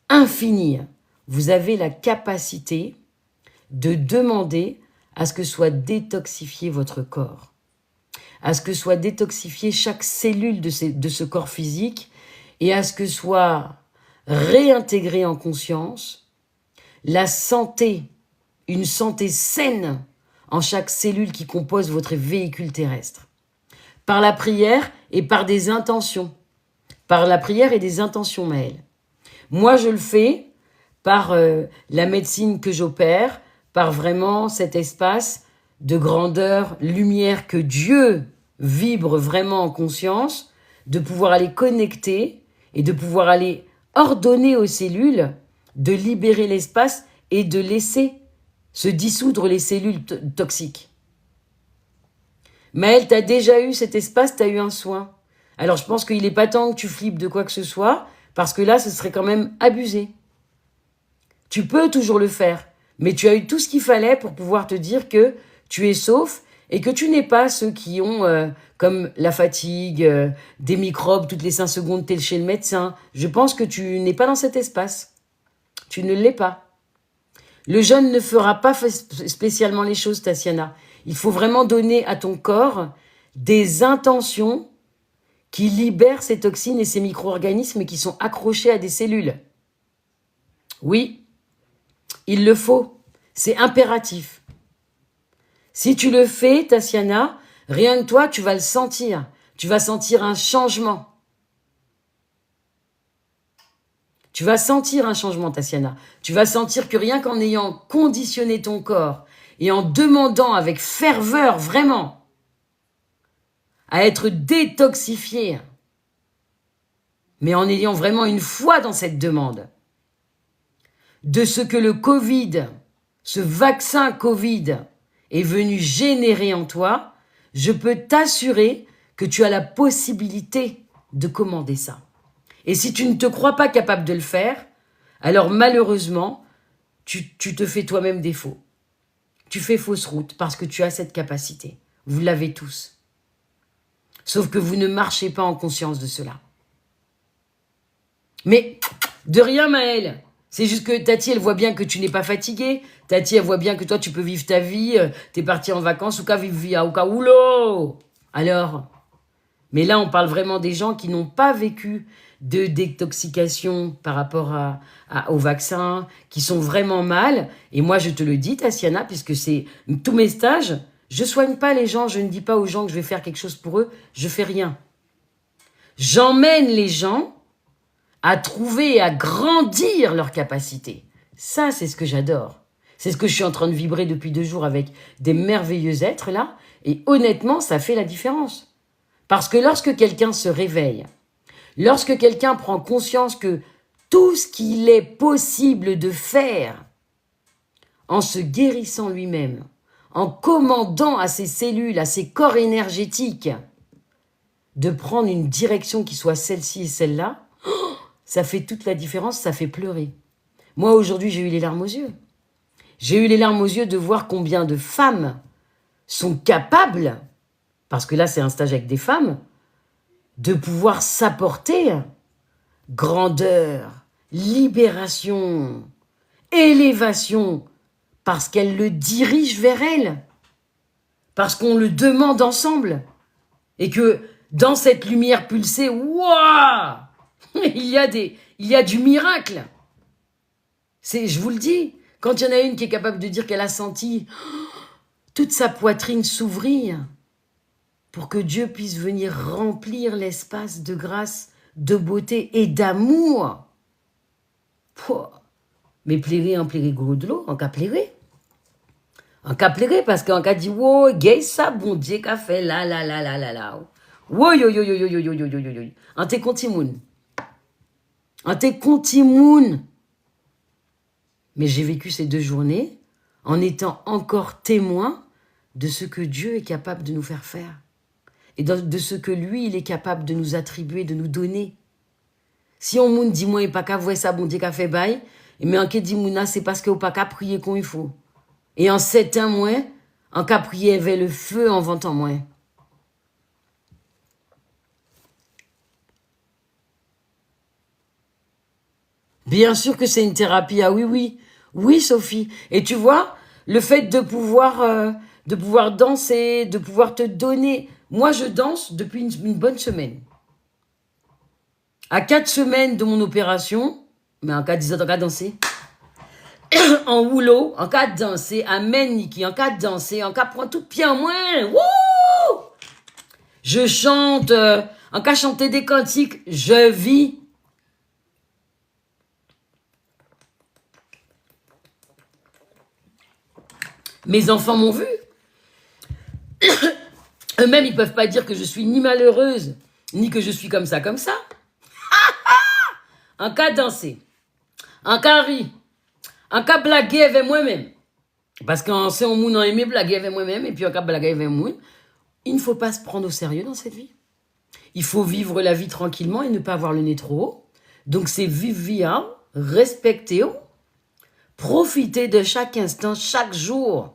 Speaker 1: infinie, vous avez la capacité de demander à ce que soit détoxifié votre corps, à ce que soit détoxifié chaque cellule de ce corps physique et à ce que soit réintégré en conscience la santé, une santé saine en chaque cellule qui compose votre véhicule terrestre. Par la prière et par des intentions. Par la prière et des intentions, Maëlle. Moi, je le fais par la médecine que j'opère, par vraiment cet espace de grandeur, lumière que Dieu vibre vraiment en conscience, de pouvoir aller connecter et de pouvoir aller ordonner aux cellules de libérer l'espace et de laisser se dissoudre les cellules toxiques. Maëlle, tu as déjà eu cet espace, tu as eu un soin. Alors je pense qu'il n'est pas temps que tu flippes de quoi que ce soit, parce que là, ce serait quand même abusé. Tu peux toujours le faire, mais tu as eu tout ce qu'il fallait pour pouvoir te dire que tu es sauf et que tu n'es pas ceux qui ont, comme la fatigue, des microbes, toutes les 5 secondes, tu es chez le médecin. Je pense que tu n'es pas dans cet espace. Tu ne l'es pas. Le jeûne ne fera pas spécialement les choses, Tatiana. Il faut vraiment donner à ton corps des intentions qui libèrent ces toxines et ces micro-organismes qui sont accrochés à des cellules. Oui, il le faut. C'est impératif. Si tu le fais, Tatiana, rien que toi, tu vas le sentir. Tu vas sentir un changement. Tu vas sentir un changement, Tatiana. Tu vas sentir que rien qu'en ayant conditionné ton corps et en demandant avec ferveur, vraiment, à être détoxifié, mais en ayant vraiment une foi dans cette demande, de ce que le Covid, ce vaccin Covid, est venu générer en toi, je peux t'assurer que tu as la possibilité de commander ça. Et si tu ne te crois pas capable de le faire, alors malheureusement, tu te fais toi-même défaut. Tu fais fausse route parce que tu as cette capacité. Vous l'avez tous. Sauf que vous ne marchez pas en conscience de cela. Mais de rien, Maëlle. C'est juste que Tati, elle voit bien que tu n'es pas fatigué. Tati, elle voit bien que toi, tu peux vivre ta vie. T'es parti en vacances ou qu'à vivre via ou qu'à oulot. Alors, mais là, on parle vraiment des gens qui n'ont pas vécu de détoxication par rapport au vaccin, qui sont vraiment mal. Et moi, je te le dis, Tatiana, puisque c'est tous mes stages, je ne soigne pas les gens, je ne dis pas aux gens que je vais faire quelque chose pour eux, je fais rien. J'emmène les gens à trouver et à grandir leur capacité. Ça, c'est ce que j'adore. C'est ce que je suis en train de vibrer depuis 2 jours avec des merveilleux êtres, là. Et honnêtement, ça fait la différence. Parce que lorsque quelqu'un se réveille, lorsque quelqu'un prend conscience que tout ce qu'il est possible de faire en se guérissant lui-même, en commandant à ses cellules, à ses corps énergétiques, de prendre une direction qui soit celle-ci et celle-là, ça fait toute la différence, ça fait pleurer. Moi, aujourd'hui, j'ai eu les larmes aux yeux. J'ai eu les larmes aux yeux de voir combien de femmes sont capables, parce que là, c'est un stage avec des femmes, de pouvoir s'apporter grandeur, libération, élévation, parce qu'elles le dirigent vers elles, parce qu'on le demande ensemble, et que dans cette lumière pulsée, waouh, il y a du miracle. Je vous le dis, quand il y en a une qui est capable de dire qu'elle a senti toute sa poitrine s'ouvrir pour que Dieu puisse venir remplir l'espace de grâce, de beauté et d'amour. Mais plairer, en plairer gros de l'eau, en cas plairer. En cas plairer, parce qu'en cas dit, wow, gay ça, bon Dieu, qu'a fait là. Wow, yo. En t'es contimoun. En t'es contimoun. Mais j'ai vécu ces 2 journées en étant encore témoin de ce que Dieu est capable de nous faire faire. Et de ce que lui, il est capable de nous attribuer, de nous donner. Si on moun dit, moi, il pas qu'à voir ça, bon Dieu, qu'a fait bail, mais en cas dit, mouna, c'est parce qu'on pas qu'à prier comme il faut. Et en 7 ans, moins, en qu'à prier vers le feu en 20 ans, moins. Bien sûr que c'est une thérapie, ah oui. Oui, Sophie. Et tu vois, le fait de pouvoir danser, de pouvoir te donner. Moi, je danse depuis une bonne semaine. À 4 semaines de mon opération, mais en cas de danser, en rouleau, en cas de danser, amen Niki, en cas de danser, en cas de prendre tout pied en moins, wouh! Je chante, en cas de chanter des cantiques, je vis. Mes enfants m'ont vu. Eux-mêmes, ils peuvent pas dire que je suis ni malheureuse, ni que je suis comme ça. En cas danser, en cas rire, en cas blaguer avec moi-même. Parce qu'en c'est on moun aimé blaguer avec moi-même, et puis en cas blaguer avec moi, il ne faut pas se prendre au sérieux dans cette vie. Il faut vivre la vie tranquillement et ne pas avoir le nez trop haut. Donc c'est vivre bien, respecter, profiter de chaque instant, chaque jour.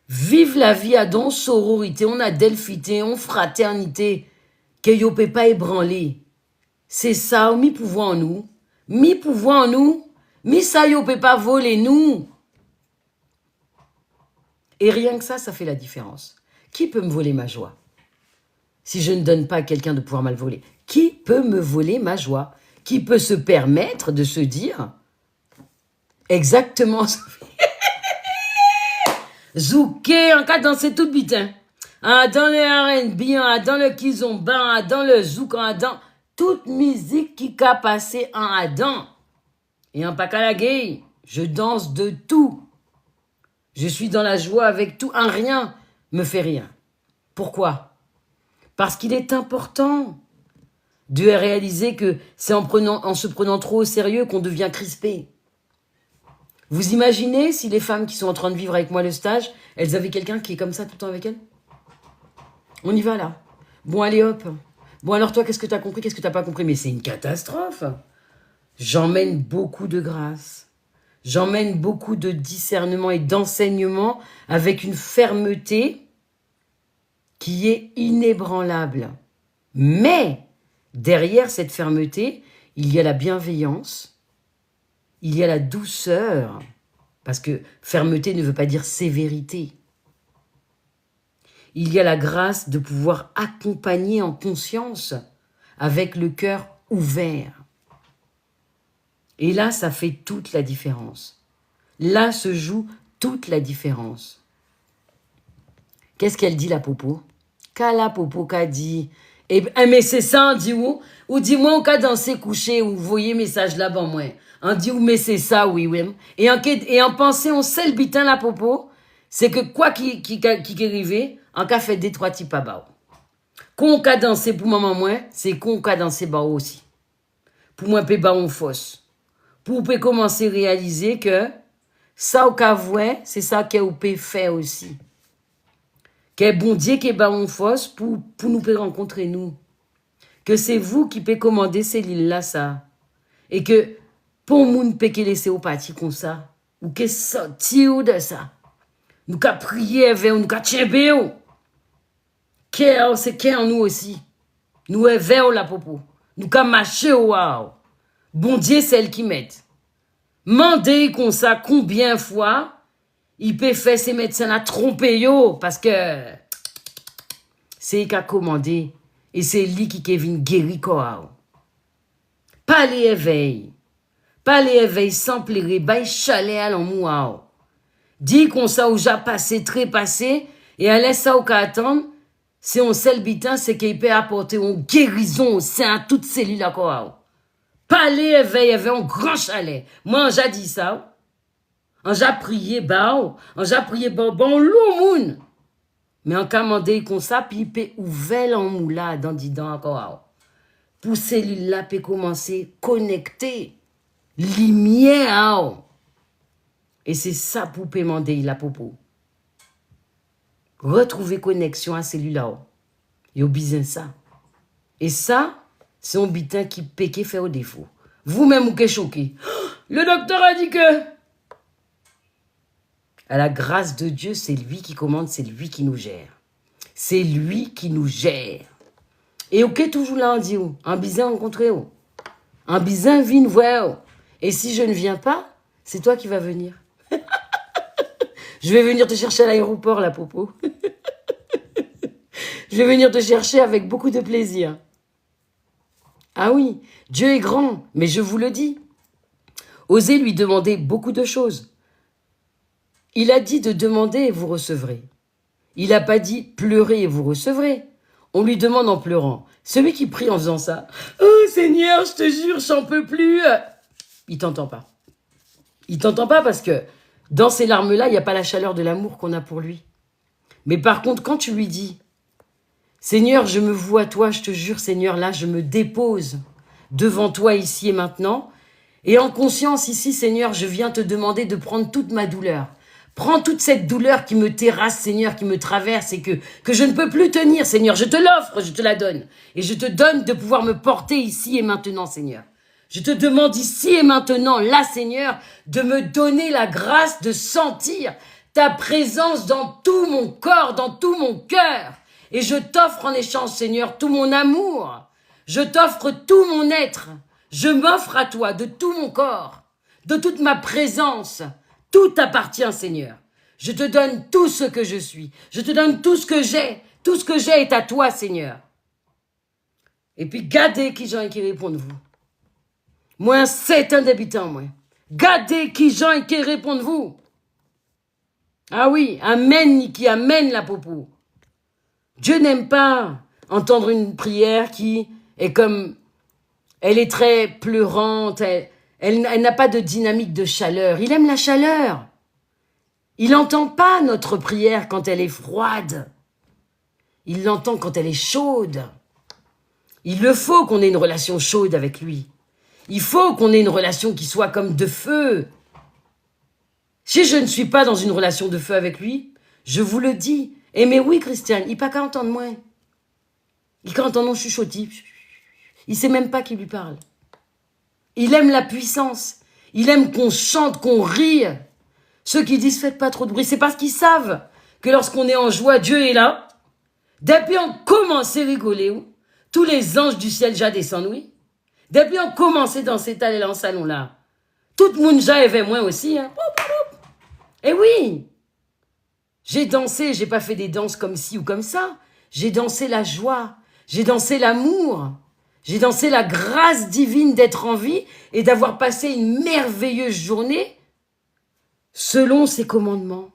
Speaker 1: Vive la vie à don sororité, on a delphité, on fraternité, que yo peut pas ébranler. C'est ça, mi pouvoir en nous. Mi pouvoir en nous, mi ça yo peut pas voler nous. Et rien que ça fait la différence. Qui peut me voler ma joie? Si je ne donne pas à quelqu'un de pouvoir mal voler. Qui peut me voler ma joie? Qui peut se permettre de se dire exactement Zouké, en cas danser tout bitin. Dans le R&B, dans le kizomba, dans le zouk, dans toute musique qui a passé en Adam. Et en Pakalagay, je danse de tout. Je suis dans la joie avec tout. Un rien me fait rire. Pourquoi? Parce qu'il est important de réaliser que c'est en se prenant trop au sérieux qu'on devient crispé. Vous imaginez si les femmes qui sont en train de vivre avec moi le stage, elles avaient quelqu'un qui est comme ça tout le temps avec elles? On y va là. Bon, allez hop. Bon, alors toi, qu'est-ce que tu as compris? Qu'est-ce que tu n'as pas compris? Mais c'est une catastrophe. J'emmène beaucoup de grâce. J'emmène beaucoup de discernement et d'enseignement avec une fermeté qui est inébranlable. Mais derrière cette fermeté, il y a la bienveillance, il y a la douceur, parce que fermeté ne veut pas dire sévérité. Il y a la grâce de pouvoir accompagner en conscience avec le cœur ouvert. Et là, ça fait toute la différence. Là se joue toute la différence. Qu'est-ce qu'elle dit, la popo? Qu'a la popo qu'a dit? Eh ben, mais c'est ça, on dit où? Ou dis-moi, on qu'a dansé couché, ou vous voyez message là-bas, moi. On dit où, mais c'est ça, oui, oui. Et en pensée, on sait le bitin, la popo, c'est que quoi qui est arrivé, en qu'a fait des trois types à bas. Qu'on qu'a dansé pour maman, moi, c'est qu'on qu'a dansé bas aussi. Pour moi, peut bas on fausse. Pour peut commencer à réaliser que ça, au cas vrai, c'est ça qu'on peut faire aussi. Quel bon Dieu qui est bas on fausse pour nous rencontrer nous. Que c'est vous qui pouvez commander ces lignes-là, ça. Et que, pour moun peut laisser au parti comme ça. Ou que sortir de ça. Nous qu'à prier vers nous qu'à tchébé. C'est qu'en nous aussi. Nous est vers la popo. Nous qu'à marcher waouh. Bon Dieu, c'est elle qui met. Mandez comme ça combien fois il peut faire ces médecins à tromper yo. Parce que c'est lui qui a commandé. Et c'est lui qui Kevin guéri quoi. Pas les éveils. Pas les éveils sans plairer. Bah chalet à l'en Dis qu'on ça ou j'ai passé, très passé. Et elle laisse ça au cas attendre. C'est un seul bitin, c'est qu'il peut apporter une guérison au sein de toutes ces cellules-là quoi. Pas les éveils, avait un grand chalet. Moi, j'ai dit ça. J'ai prié, bon, l'oumoun. Mais en commandé comme ça, puis il peut ouvrir en moula dans didans encore. Pour celui-là, peut commencer à connecter. Lumière. Et c'est ça pour demander la popo. Retrouver connexion à celui-là. Il y a besoin de ça. Et ça, c'est un bitin qui peut faire au défaut. Vous-même, vous êtes choqué. Le docteur a dit que... À la grâce de Dieu, c'est lui qui commande, c'est lui qui nous gère. C'est lui qui nous gère. Et ok, toujours là, on dit où? En bizin, rencontrer où? En bizin, viens voir. Et si je ne viens pas, c'est toi qui vas venir. Je vais venir te chercher à l'aéroport, la popo. Je vais venir te chercher avec beaucoup de plaisir. Ah oui, Dieu est grand, mais je vous le dis. Osez lui demander beaucoup de choses. Il a dit de demander et vous recevrez. Il n'a pas dit pleurez et vous recevrez. On lui demande en pleurant. Celui qui prie en faisant ça, « Oh Seigneur, je te jure, j'en peux plus !» Il t'entend pas. Il t'entend pas parce que dans ces larmes-là, il n'y a pas la chaleur de l'amour qu'on a pour lui. Mais par contre, quand tu lui dis, « Seigneur, je me voue à toi, je te jure, Seigneur, là, je me dépose devant toi ici et maintenant. Et en conscience ici, Seigneur, je viens te demander de prendre toute ma douleur. Prends toute cette douleur qui me terrasse, Seigneur, qui me traverse et que je ne peux plus tenir, Seigneur. Je te l'offre, je te la donne. Et je te donne de pouvoir me porter ici et maintenant, Seigneur. Je te demande ici et maintenant, là, Seigneur, de me donner la grâce de sentir ta présence dans tout mon corps, dans tout mon cœur. Et je t'offre en échange, Seigneur, tout mon amour. Je t'offre tout mon être. Je m'offre à toi de tout mon corps, de toute ma présence. Tout t'appartient, Seigneur. Je te donne tout ce que je suis. Je te donne tout ce que j'ai. Tout ce que j'ai est à toi, Seigneur. Et puis, gardez qui gens qui répondent vous. Moi, c'est un débutant, moi. Gardez qui gens qui répondent vous. Ah oui, amen, qui amène la popo. Dieu n'aime pas entendre une prière qui est comme... Elle est très pleurante, elle n'a pas de dynamique de chaleur. Il aime la chaleur. Il n'entend pas notre prière quand elle est froide. Il l'entend quand elle est chaude. Il le faut qu'on ait une relation chaude avec lui. Il faut qu'on ait une relation qui soit comme de feu. Si je ne suis pas dans une relation de feu avec lui, je vous le dis. Eh mais oui, Christiane, il n'a pas qu'à entendre moi. Il entend chuchotis. Il ne sait même pas qui lui parle. Il aime la puissance. Il aime qu'on chante, qu'on rie. Ceux qui disent faites pas trop de bruit, c'est parce qu'ils savent que lorsqu'on est en joie, Dieu est là. Depuis on commence à rigoler, tous les anges du ciel déjà descendent, oui. Depuis on commence dans cet allée dans le salon là, tout le monde déjà avait moi aussi. Hein. Et oui, j'ai dansé, j'ai pas fait des danses comme ci ou comme ça. J'ai dansé la joie, j'ai dansé l'amour, j'ai dansé la grâce divine d'être en vie et d'avoir passé une merveilleuse journée selon ses commandements,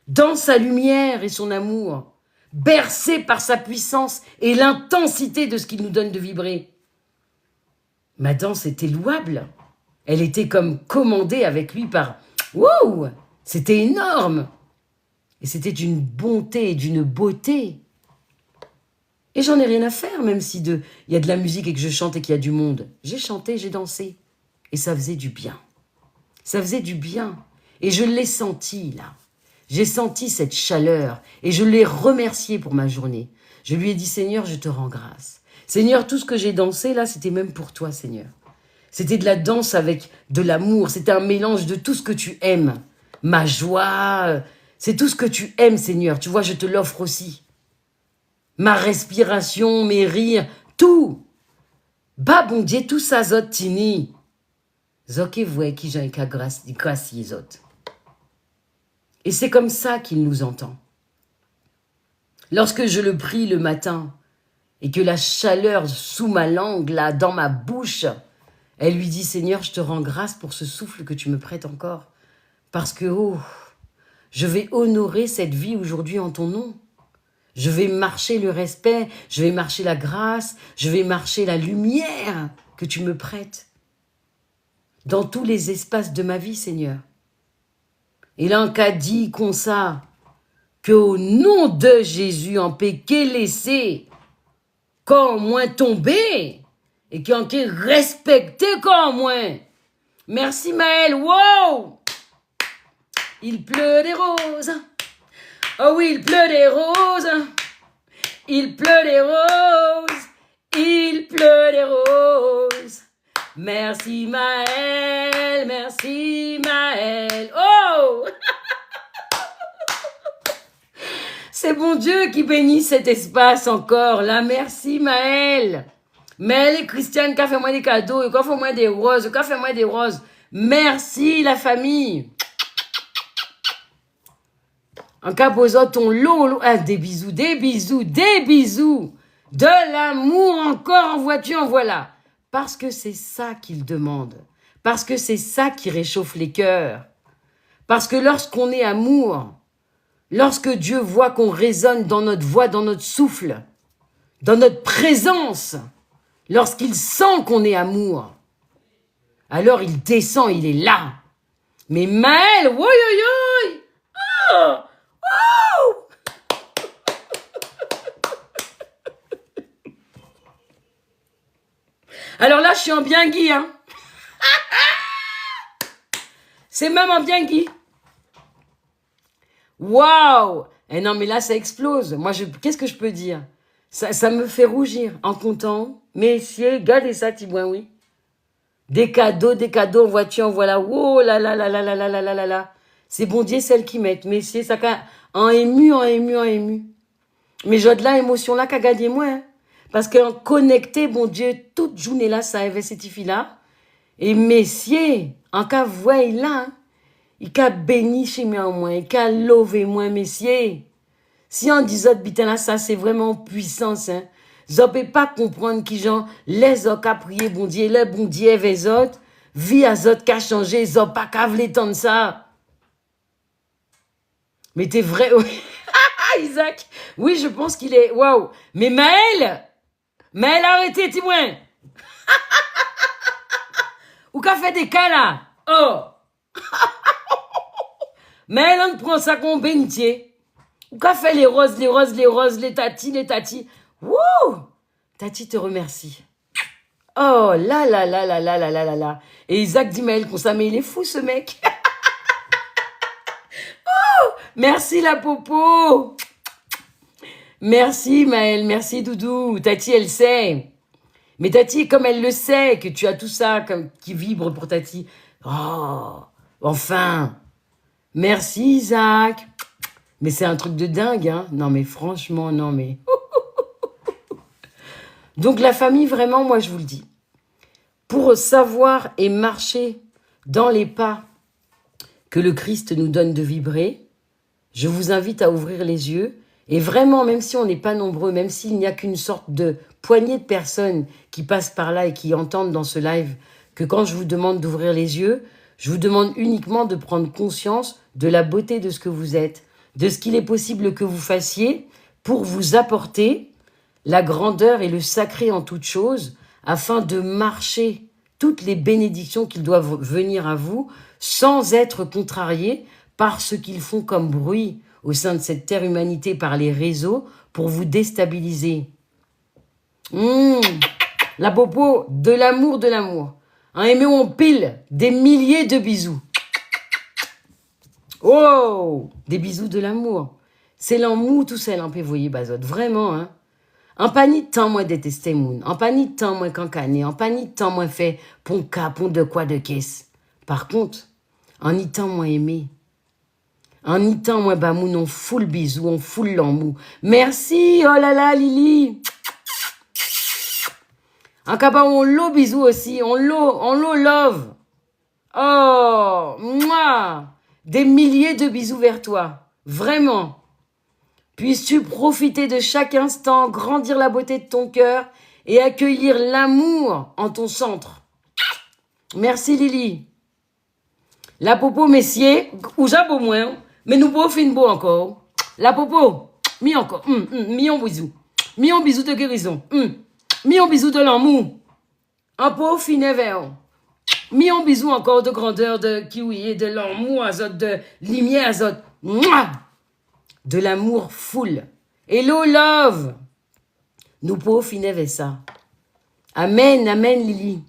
Speaker 1: dans sa lumière et son amour, bercé par sa puissance et l'intensité de ce qu'il nous donne de vibrer. Ma danse était louable. Elle était comme commandée avec lui par... Wow! C'était énorme. Et c'était d'une bonté et d'une beauté. Et j'en ai rien à faire, même si il y a de la musique et que je chante et qu'il y a du monde. J'ai chanté, j'ai dansé. Et ça faisait du bien. Ça faisait du bien. Et je l'ai senti, là. J'ai senti cette chaleur. Et je l'ai remercié pour ma journée. Je lui ai dit, Seigneur, je te rends grâce. Seigneur, tout ce que j'ai dansé, là, c'était même pour toi, Seigneur. C'était de la danse avec de l'amour. C'était un mélange de tout ce que tu aimes. Ma joie, c'est tout ce que tu aimes, Seigneur. Tu vois, je te l'offre aussi. Ma respiration, mes rires, tout. Bah, bon Dieu, tout ça, zot, tini. Zoké, voyez qui j'ai qu'à gracier, zot. Et c'est comme ça qu'il nous entend. Lorsque je le prie le matin, et que la chaleur sous ma langue, là, dans ma bouche, elle lui dit, Seigneur, je te rends grâce pour ce souffle que tu me prêtes encore. Parce que, oh, je vais honorer cette vie aujourd'hui en ton nom. Je vais marcher le respect, je vais marcher la grâce, je vais marcher la lumière que tu me prêtes. Dans tous les espaces de ma vie, Seigneur. Et là, en cas dit comme ça, qu'au nom de Jésus, en péché laissé, quand moins tombé, et qui ont été respecté quand moins. Merci Maël, wow! Il pleut des roses. Oh oui, il pleut des roses. Il pleut des roses. Il pleut des roses. Merci Maël, merci Maël. Oh! C'est bon Dieu qui bénit cet espace encore là. Merci Maël. Maël et Christiane qui a fait moi des cadeaux, qui a fait moi des roses, qui a fait moi des roses. Merci la famille. En cas posant ton lot, ah, des bisous, des bisous, des bisous. De l'amour encore en voiture, en voilà. Parce que c'est ça qu'il demande. Parce que c'est ça qui réchauffe les cœurs. Parce que lorsqu'on est amour, lorsque Dieu voit qu'on résonne dans notre voix, dans notre souffle, dans notre présence, lorsqu'il sent qu'on est amour, alors il descend, il est là. Mais Maël, oui, oui, oui. Oh, oh. Alors là, je suis en bien Guy, hein. C'est même en bien Guy. Waouh! Eh non, mais là, ça explose. Moi, qu'est-ce que je peux dire? Ça me fait rougir en comptant. Messieurs, regardez ça, Tibouin, oui. Des cadeaux en voiture, voilà. Oh là là là là là là là là là là. C'est bon Dieu, celles qui mettent. Messieurs, ça en ému, en ému, en ému. Mais j'ai de la émotion là qu'a gagné moi. Hein. Parce qu'en connecté, bon Dieu, toute journée là, ça avait cette fille-là. Et messieurs, en cas voie là, hein, il a béni chez moi au moins, il a levé moi, messieurs. Si on dit autres bitin là, ça c'est vraiment puissance. Hein. Vous ne pouvez pas comprendre qui genre, les autres qui prié bon Dieu, les bon Dieu les autres, vie à autres qui a changé, ils n'ont pas qu'à vouloir tant de ça. Mais t'es vrai, oui. Isaac, oui, je pense qu'il est, waouh. Mais Maël, arrêtez, témoin. Ou qu'a fait des cas là? Oh. Maël, on prend ça comme bénitier. Ou qu'a fait les roses, les tatis. Wouh! Tati te remercie. Oh là là là là là là là là là. Et Isaac dit Maël qu'on ça, mais il est fou ce mec. Oh! Merci la popo. Merci Maëlle, merci Doudou. Tati, elle sait. Mais Tati, comme elle le sait, que tu as tout ça comme, qui vibre pour Tati. Oh, enfin. Merci Isaac. Mais c'est un truc de dingue, hein. Non mais franchement, non mais... Donc la famille, vraiment, moi je vous le dis. Pour savoir et marcher dans les pas que le Christ nous donne de vibrer, je vous invite à ouvrir les yeux. Et vraiment, même si on n'est pas nombreux, même s'il n'y a qu'une sorte de poignée de personnes qui passent par là et qui entendent dans ce live, que quand je vous demande d'ouvrir les yeux, je vous demande uniquement de prendre conscience de la beauté de ce que vous êtes, de ce qu'il est possible que vous fassiez pour vous apporter la grandeur et le sacré en toute chose, afin de marcher toutes les bénédictions qu'ils doivent venir à vous, sans être contrariés par ce qu'ils font comme bruit au sein de cette terre humanité par les réseaux pour vous déstabiliser. La popo, de l'amour, de l'amour. Et mais on pile des milliers de bisous. Oh, des bisous de l'amour. C'est l'amour tout seul, un peu, vous voyez, Bazot. Vraiment, hein. En pas ni temps moins détesté moun, en pas ni temps moins cancané, en pas ni temps moins fait pon cas, pon de quoi de caisse. Par contre, en ni temps moins aimé. En ni temps moins bah moun, on fout bisou, on fout l'amour. Merci, oh là là, Lily. En cas on l'eau bisou aussi, on l'eau love. Oh, moi, des milliers de bisous vers toi. Vraiment. Puisses-tu profiter de chaque instant, grandir la beauté de ton cœur et accueillir l'amour en ton centre. Merci Lily. La popo, messieurs, ou ça pour moi, mais nous pouvons finir beau encore. La popo, mi encore, mi un bisou. Mi un bisou de guérison. Mi un bisou de l'amour. Un pot finir vers. Mi un bisou encore de grandeur, de kiwi, de l'amour, azot, de lumière, azot. Mouah! De l'amour full. Hello love. Nous pouvons finir avec ça. Amen, amen Lily.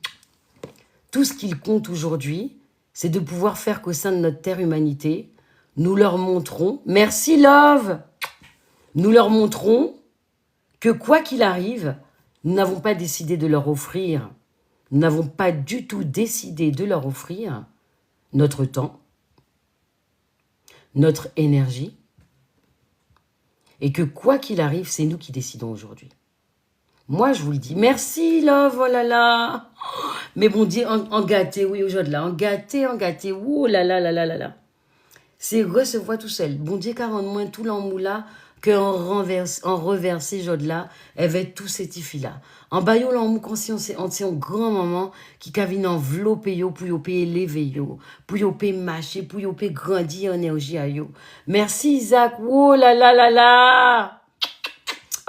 Speaker 1: Tout ce qu'il compte aujourd'hui, c'est de pouvoir faire qu'au sein de notre terre humanité, nous leur montrons, merci love, nous leur montrons que quoi qu'il arrive, nous n'avons pas décidé de leur offrir, nous n'avons pas du tout décidé de leur offrir notre temps, notre énergie, et que quoi qu'il arrive, c'est nous qui décidons aujourd'hui. Moi, je vous le dis, merci, love, oh là là. Mais bon Dieu, en gâté, oui, aujourd'hui là, en gâté, oh là là là là là là. C'est recevoir tout seul. Bon Dieu, car en moins tout l'emmou là, qu'en reversé, aujourd'hui là, elle va être tout ces tifis là. En baillot l'emmou, quand c'est un grand moment, qui cavine enveloppé yo, pour yo payer élevé yo, pour yo payer marcher, pour yo payer grandir en énergie à yo. Merci Isaac, oh là là là là.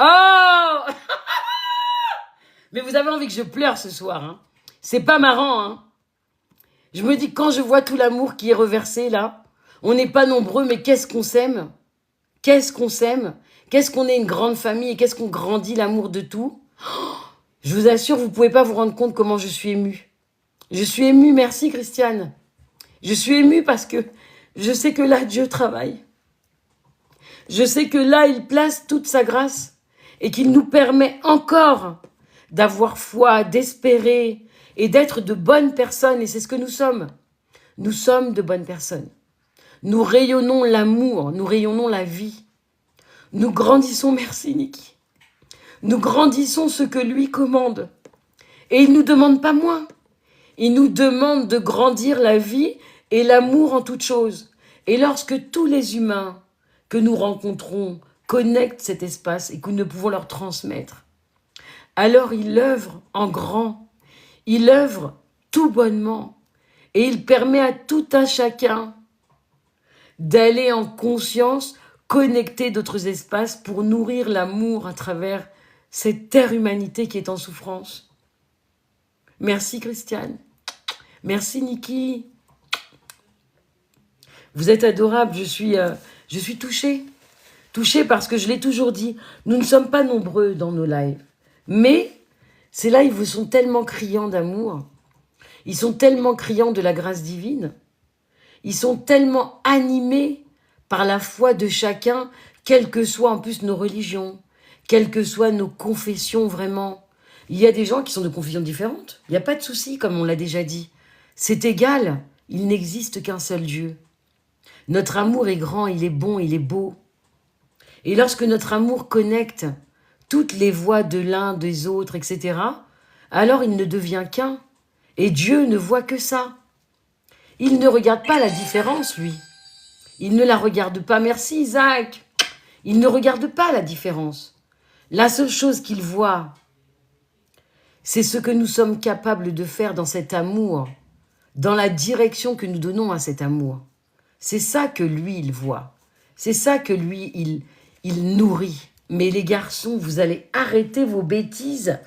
Speaker 1: Oh. Mais vous avez envie que je pleure ce soir, hein. C'est pas marrant, hein. Je me dis, quand je vois tout l'amour qui est reversé, là, on n'est pas nombreux, mais qu'est-ce qu'on s'aime? Qu'est-ce qu'on s'aime? Qu'est-ce qu'on est une grande famille et qu'est-ce qu'on grandit l'amour de tout? Oh, je vous assure, vous pouvez pas vous rendre compte comment je suis émue. Je suis émue, merci Christiane. Je suis émue parce que je sais que là, Dieu travaille. Je sais que là, il place toute sa grâce et qu'il nous permet encore d'avoir foi, d'espérer et d'être de bonnes personnes. Et c'est ce que nous sommes. Nous sommes de bonnes personnes. Nous rayonnons l'amour, nous rayonnons la vie. Nous grandissons, merci Niki. Nous grandissons ce que lui commande. Et il ne nous demande pas moins. Il nous demande de grandir la vie et l'amour en toute chose. Et lorsque tous les humains que nous rencontrons connectent cet espace et que nous pouvons leur transmettre, alors il œuvre en grand, il œuvre tout bonnement et il permet à tout un chacun d'aller en conscience, connecter d'autres espaces pour nourrir l'amour à travers cette terre humanité qui est en souffrance. Merci Christiane, merci Niki. Vous êtes adorable, je suis touchée. Touchée parce que je l'ai toujours dit, nous ne sommes pas nombreux dans nos lives. Mais ces lives sont tellement criants d'amour. Ils sont tellement criants de la grâce divine. Ils sont tellement animés par la foi de chacun, quelles que soient en plus nos religions, quelles que soient nos confessions vraiment. Il y a des gens qui sont de confessions différentes. Il n'y a pas de souci, comme on l'a déjà dit. C'est égal, il n'existe qu'un seul Dieu. Notre amour est grand, il est bon, il est beau. Et lorsque notre amour connecte toutes les voix de l'un, des autres, etc., alors il ne devient qu'un. Et Dieu ne voit que ça. Il ne regarde pas la différence, lui. Il ne la regarde pas. Merci, Isaac. Il ne regarde pas la différence. La seule chose qu'il voit, c'est ce que nous sommes capables de faire dans cet amour, dans la direction que nous donnons à cet amour. C'est ça que lui, il voit. C'est ça que lui, il nourrit. Mais les garçons, vous allez arrêter vos bêtises.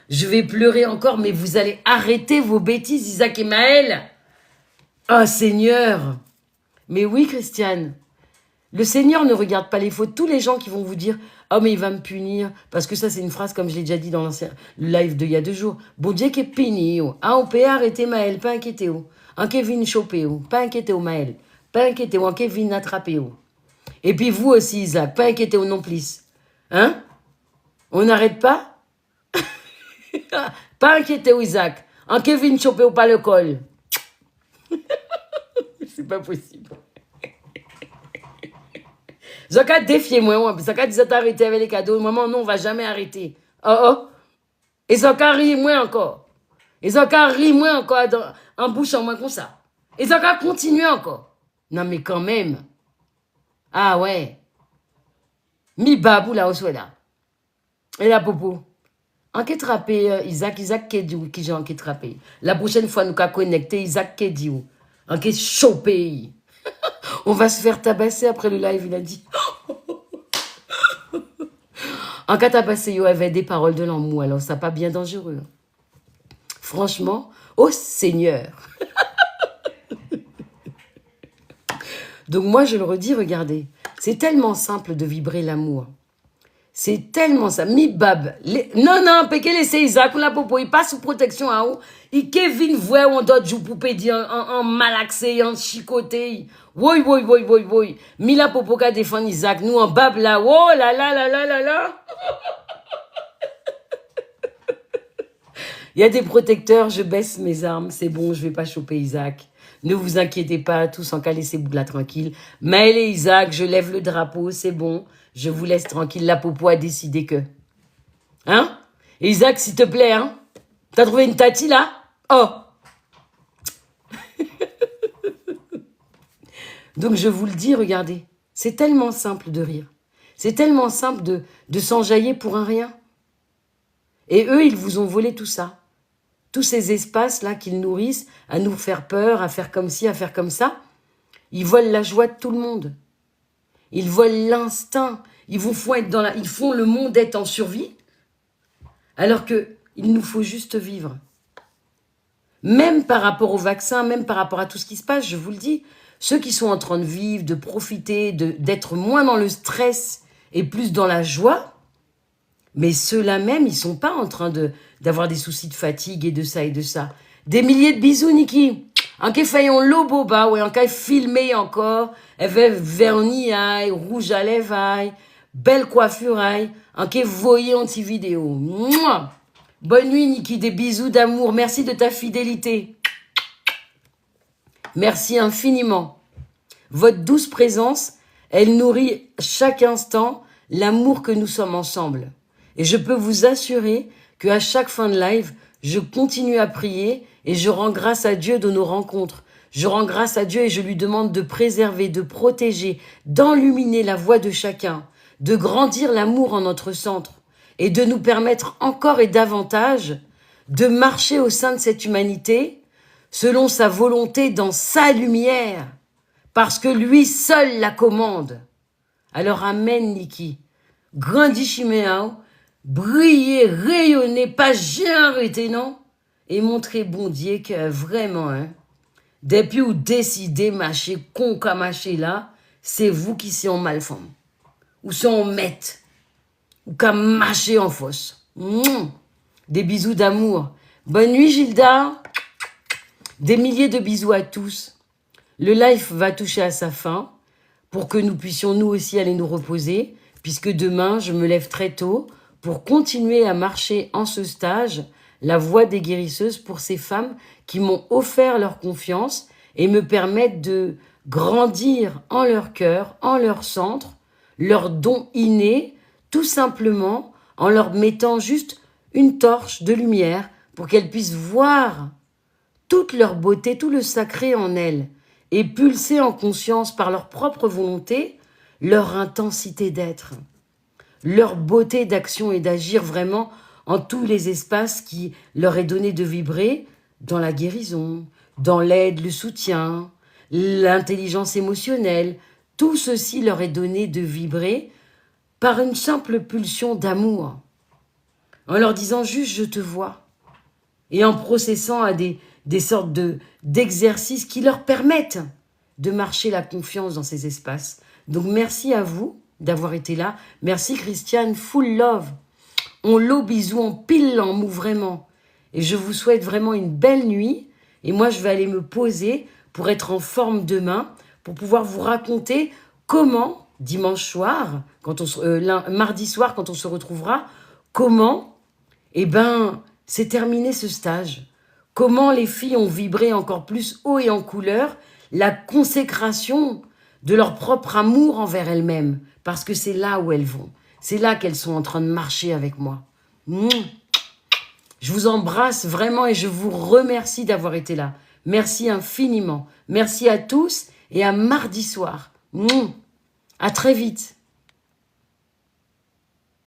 Speaker 1: Je vais pleurer encore, mais vous allez arrêter vos bêtises, Isaac et Maël. Oh Seigneur. Mais oui, Christiane. Le Seigneur ne regarde pas les fautes. Tous les gens qui vont vous dire « Oh, mais il va me punir. » Parce que ça, c'est une phrase, comme je l'ai déjà dit dans le live d'il y a 2 jours. « Bon Dieu qui est puni. Ah, on peut arrêter Maël. Pas inquiété. Un Kevin chopé. Pas inquiété, Maël. Pas inquiété. Un Kevin attrapé. » Et puis vous aussi, Isaac. Pas inquiété non plus. Hein? On n'arrête pas? Pas inquiété, Isaac. Un Kevin chopé ou pas le col. C'est pas possible. Zoka défier moi, Zoka disait arrêter avec les cadeaux. Maman, non, on va jamais arrêter. Oh oh. Et Zoka rit moins encore. Et Zoka rit moins encore en bouche en moins comme ça. Et Zoka continue encore. Non mais quand même. Ah ouais. Mi babou là au là. Et la popo. En qui trappé Isaac qui dit qui j'ai en qui trappé. La prochaine fois nous qu'à connecter Isaac qui dit en qui chopé. On va se faire tabasser après le live, il a dit. En cas tabassé, il y avait des paroles de l'amour, alors ça pas bien dangereux. Franchement, oh Seigneur. Donc moi, je le redis, regardez, c'est tellement simple de vibrer l'amour. C'est tellement ça. Mi bab. Non, péké laissez Isaac, on la popo, il passe sous protection à haut. Il Kevin voit on doit jouer poupée dire en malaxé, en chicoté. Oui. Mi la popo qu'a défendre Isaac, nous en bab là. Oh là là. Il y a des protecteurs, je baisse mes armes, c'est bon, je vais pas choper Isaac. Ne vous inquiétez pas, tous en cas, laissez-vous là tranquille. Maël et Isaac, je lève le drapeau, c'est bon. Je vous laisse tranquille, la popo a décidé que. Hein? Et Isaac, s'il te plaît, hein? T'as trouvé une tati là? Oh! Donc je vous le dis, regardez, c'est tellement simple de rire. C'est tellement simple de s'enjailler pour un rien. Et eux, ils vous ont volé tout ça. Tous ces espaces-là qu'ils nourrissent à nous faire peur, à faire comme ci, à faire comme ça, ils volent la joie de tout le monde. Ils volent l'instinct. Ils font le monde être en survie, alors qu'il nous faut juste vivre. Même par rapport au vaccin, même par rapport à tout ce qui se passe, je vous le dis, ceux qui sont en train de vivre, de profiter, d'être moins dans le stress et plus dans la joie, mais ceux-là même, ils sont pas en train d'avoir des soucis de fatigue et de ça et de ça. Des milliers de bisous, Niki. En qui faisons lobo bas, ouais, en qui filmé encore, avec vernis, rouge à lèvres, belle coiffure, en qui voyez en petite vidéo. Mouah. Bonne nuit, Niki, des bisous d'amour. Merci de ta fidélité. Merci infiniment. Votre douce présence, elle nourrit chaque instant l'amour que nous sommes ensemble. Et je peux vous assurer qu'à chaque fin de live, je continue à prier et je rends grâce à Dieu de nos rencontres. Je rends grâce à Dieu et je lui demande de préserver, de protéger, d'enluminer la voix de chacun, de grandir l'amour en notre centre et de nous permettre encore et davantage de marcher au sein de cette humanité selon sa volonté dans sa lumière, parce que lui seul la commande. Alors amen, Niki. Grandi chiméao. Briller, rayonner, pas jamais arrêter, non? Et montrer bon Dieu que vraiment, hein, depuis où décider marcher, con qu'à marcher là, c'est vous qui sont mal femme. Ou sont maître. Ou qu'à marcher en fosse. Des bisous d'amour. Bonne nuit, Gilda. Des milliers de bisous à tous. Le live va toucher à sa fin pour que nous puissions nous aussi aller nous reposer. puisque demain, je me lève très tôt pour continuer à marcher en ce stage, la voie des guérisseuses pour ces femmes qui m'ont offert leur confiance et me permettent de grandir en leur cœur, en leur centre, leurs dons innés, tout simplement en leur mettant juste une torche de lumière pour qu'elles puissent voir toute leur beauté, tout le sacré en elles, et pulser en conscience par leur propre volonté leur intensité d'être, leur beauté d'action et d'agir vraiment en tous les espaces qui leur est donné de vibrer, dans la guérison, dans l'aide, le soutien, l'intelligence émotionnelle. Tout ceci leur est donné de vibrer par une simple pulsion d'amour, en leur disant juste « je te vois » et en processant à des sortes d'exercices qui leur permettent de marcher la confiance dans ces espaces. Donc merci à vous d'avoir été là. Merci Christiane, full love. On l'eau, bisous, on pile en mou vraiment. Et je vous souhaite vraiment une belle nuit. Et moi, je vais aller me poser pour être en forme demain, pour pouvoir vous raconter comment, dimanche soir, mardi soir, quand on se retrouvera, comment, c'est terminé ce stage. Comment les filles ont vibré encore plus haut et en couleur la consécration de leur propre amour envers elles-mêmes. Parce que c'est là où elles vont. C'est là qu'elles sont en train de marcher avec moi. Je vous embrasse vraiment et je vous remercie d'avoir été là. Merci infiniment. Merci à tous et à mardi soir. À très vite.